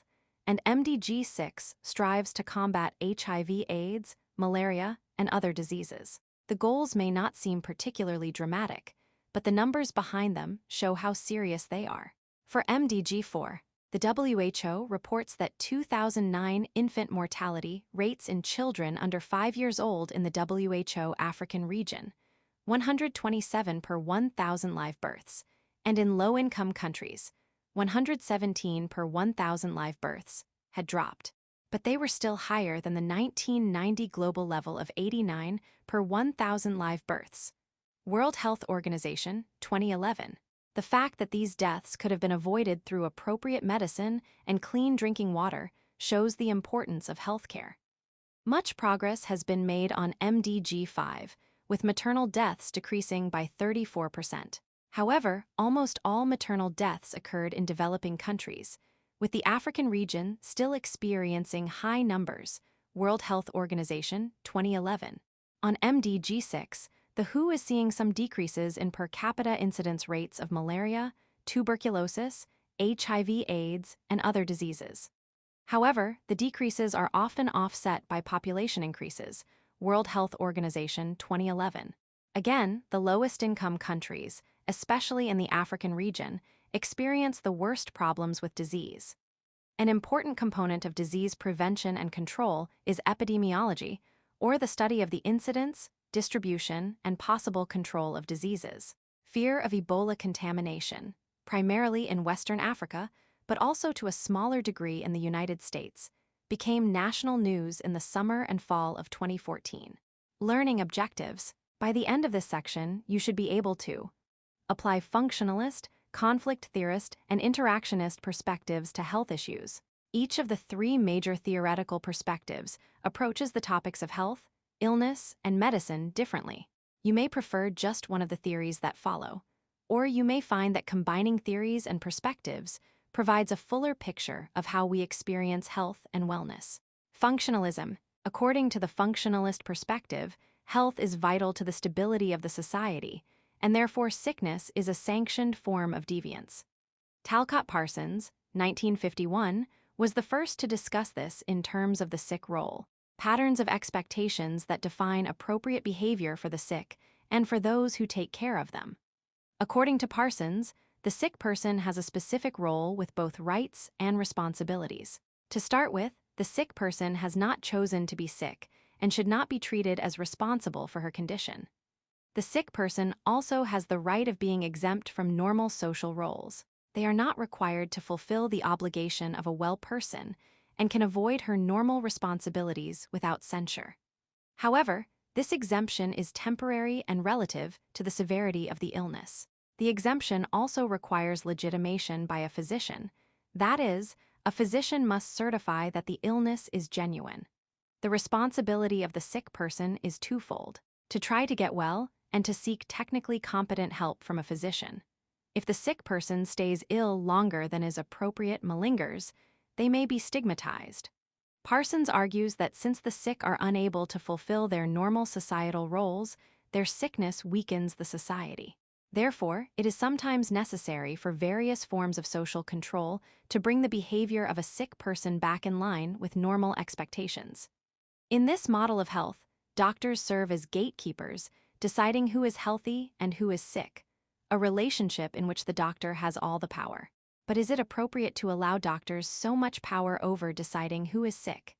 and MDG 6 strives to combat HIV/AIDS, malaria, and other diseases. The goals may not seem particularly dramatic, but the numbers behind them show how serious they are. For MDG 4, the WHO reports that 2009 infant mortality rates in children under 5 years old in the WHO African region, 127 per 1,000 live births, and in low-income countries, 117 per 1,000 live births, had dropped. But they were still higher than the 1990 global level of 89 per 1,000 live births. World Health Organization, 2011. The fact that these deaths could have been avoided through appropriate medicine and clean drinking water shows the importance of healthcare. Much progress has been made on MDG 5, with maternal deaths decreasing by 34%. However, almost all maternal deaths occurred in developing countries, with the African region still experiencing high numbers. World Health Organization, 2011. On MDG 6, the WHO is seeing some decreases in per capita incidence rates of malaria, tuberculosis, HIV/AIDS, and other diseases. However, the decreases are often offset by population increases. World Health Organization, 2011. Again, the lowest income countries, especially in the African region, experience the worst problems with disease. An important component of disease prevention and control is epidemiology, or the study of the incidence, distribution, and possible control of diseases. Fear of Ebola contamination, primarily in Western Africa, but also to a smaller degree in the United States, became national news in the summer and fall of 2014. Learning objectives. By the end of this section, you should be able to apply functionalist, conflict theorist, and interactionist perspectives to health issues. Each of the three major theoretical perspectives approaches the topics of health, illness, and medicine differently. You may prefer just one of the theories that follow, or you may find that combining theories and perspectives provides a fuller picture of how we experience health and wellness. Functionalism. According to the functionalist perspective, health is vital to the stability of the society, and therefore sickness is a sanctioned form of deviance. Talcott Parsons, 1951, was the first to discuss this in terms of the sick role, patterns of expectations that define appropriate behavior for the sick and for those who take care of them. According to Parsons, the sick person has a specific role with both rights and responsibilities. To start with, the sick person has not chosen to be sick and should not be treated as responsible for her condition. The sick person also has the right of being exempt from normal social roles. They are not required to fulfill the obligation of a well person and can avoid her normal responsibilities without censure. However, this exemption is temporary and relative to the severity of the illness. The exemption also requires legitimation by a physician. That is, a physician must certify that the illness is genuine. The responsibility of the sick person is twofold: to try to get well and to seek technically competent help from a physician. If the sick person stays ill longer than is appropriate malingers, they may be stigmatized. Parsons argues that since the sick are unable to fulfill their normal societal roles, their sickness weakens the society. Therefore, it is sometimes necessary for various forms of social control to bring the behavior of a sick person back in line with normal expectations. In this model of health, doctors serve as gatekeepers, deciding who is healthy and who is sick, a relationship in which the doctor has all the power. But is it appropriate to allow doctors so much power over deciding who is sick?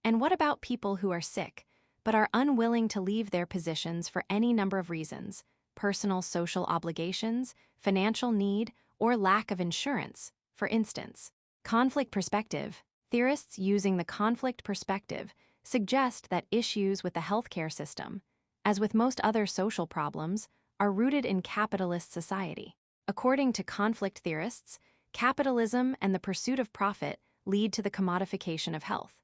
And what about people who are sick, but are unwilling to leave their positions for any number of reasons: personal social obligations, financial need, or lack of insurance, for instance? Conflict perspective. Theorists using the conflict perspective suggest that issues with the healthcare system, as with most other social problems, are rooted in capitalist society. According to conflict theorists, capitalism and the pursuit of profit lead to the commodification of health,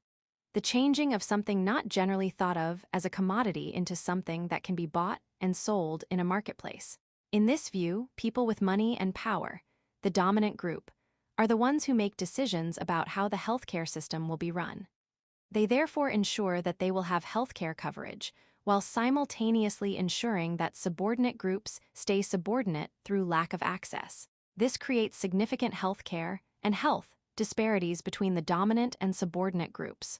the changing of something not generally thought of as a commodity into something that can be bought and sold in a marketplace. In this view, people with money and power, the dominant group, are the ones who make decisions about how the healthcare system will be run. They therefore ensure that they will have healthcare coverage, while simultaneously ensuring that subordinate groups stay subordinate through lack of access. This creates significant healthcare and health disparities between the dominant and subordinate groups.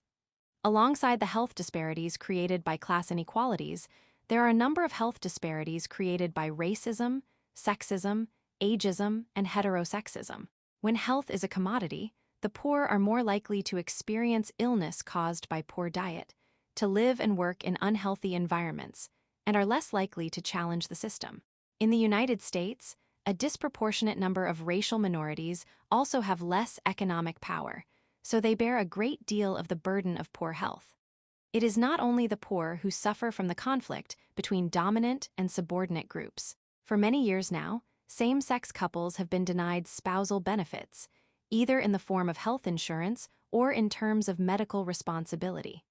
Alongside the health disparities created by class inequalities, there are a number of health disparities created by racism, sexism, ageism, and heterosexism. When health is a commodity, the poor are more likely to experience illness caused by poor diet, to live and work in unhealthy environments, and are less likely to challenge the system. In the United States, a disproportionate number of racial minorities also have less economic power, so they bear a great deal of the burden of poor health. It is not only the poor who suffer from the conflict between dominant and subordinate groups. For many years now, same-sex couples have been denied spousal benefits, either in the form of health insurance or in terms of medical responsibility.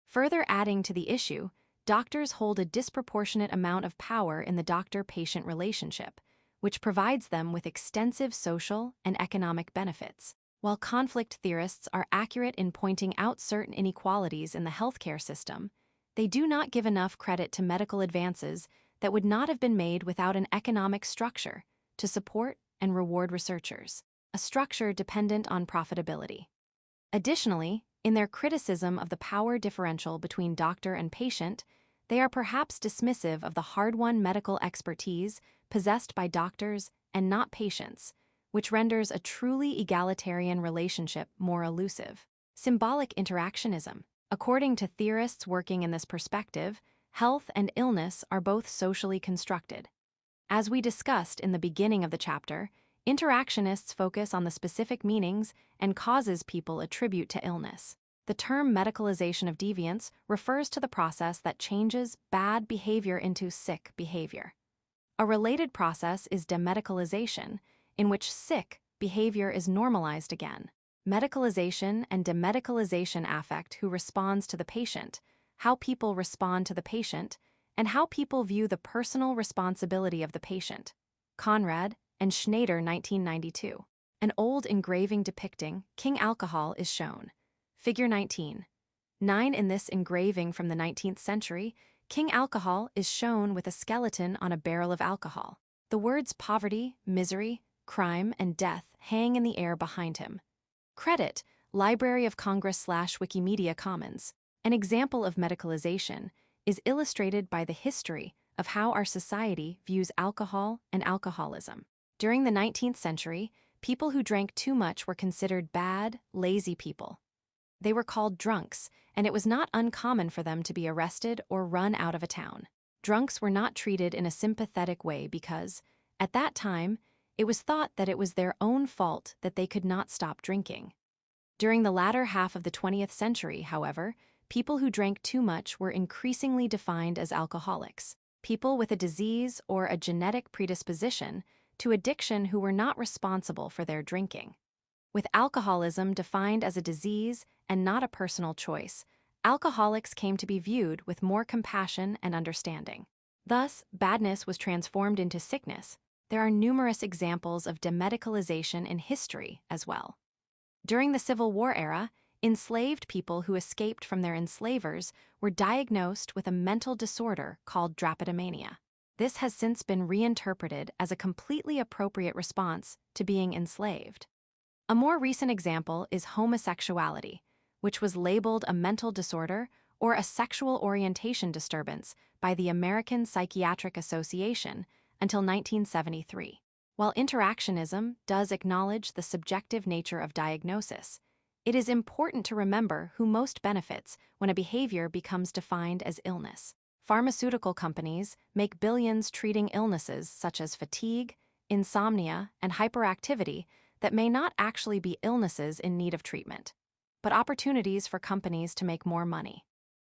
Further adding to the issue, doctors hold a disproportionate amount of power in the doctor-patient relationship, which provides them with extensive social and economic benefits. While conflict theorists are accurate in pointing out certain inequalities in the healthcare system, they do not give enough credit to medical advances that would not have been made without an economic structure to support and reward researchers, a structure dependent on profitability. Additionally, in their criticism of the power differential between doctor and patient, they are perhaps dismissive of the hard-won medical expertise possessed by doctors and not patients, which renders a truly egalitarian relationship more elusive. Symbolic interactionism. According to theorists working in this perspective, health and illness are both socially constructed. As we discussed in the beginning of the chapter, interactionists focus on the specific meanings and causes people attribute to illness. The term medicalization of deviance refers to the process that changes bad behavior into sick behavior. A related process is demedicalization, in which sick behavior is normalized again. Medicalization and demedicalization affect who responds to the patient, how people respond to the patient, and how people view the personal responsibility of the patient. Conrad and Schneider, 1992. An old engraving depicting King Alcohol is shown. Figure 19. 9. In this engraving from the 19th century, King Alcohol is shown with a skeleton on a barrel of alcohol. The words poverty, misery, crime, and death hang in the air behind him. Credit, Library of Congress/Wikimedia Commons. An example of medicalization is illustrated by the history of how our society views alcohol and alcoholism. During the 19th century, people who drank too much were considered bad, lazy people. They were called drunks, and it was not uncommon for them to be arrested or run out of a town. Drunks were not treated in a sympathetic way because, at that time, it was thought that it was their own fault that they could not stop drinking. During the latter half of the 20th century, however, people who drank too much were increasingly defined as alcoholics, people with a disease or a genetic predisposition to addiction who were not responsible for their drinking. With alcoholism defined as a disease and not a personal choice, alcoholics came to be viewed with more compassion and understanding. Thus, badness was transformed into sickness. There are numerous examples of demedicalization in history as well. During the Civil War era, enslaved people who escaped from their enslavers were diagnosed with a mental disorder called drapetomania. This has since been reinterpreted as a completely appropriate response to being enslaved. A more recent example is homosexuality, which was labeled a mental disorder or a sexual orientation disturbance by the American Psychiatric Association until 1973. While interactionism does acknowledge the subjective nature of diagnosis, it is important to remember who most benefits when a behavior becomes defined as illness. Pharmaceutical companies make billions treating illnesses such as fatigue, insomnia, and hyperactivity that may not actually be illnesses in need of treatment, but opportunities for companies to make more money.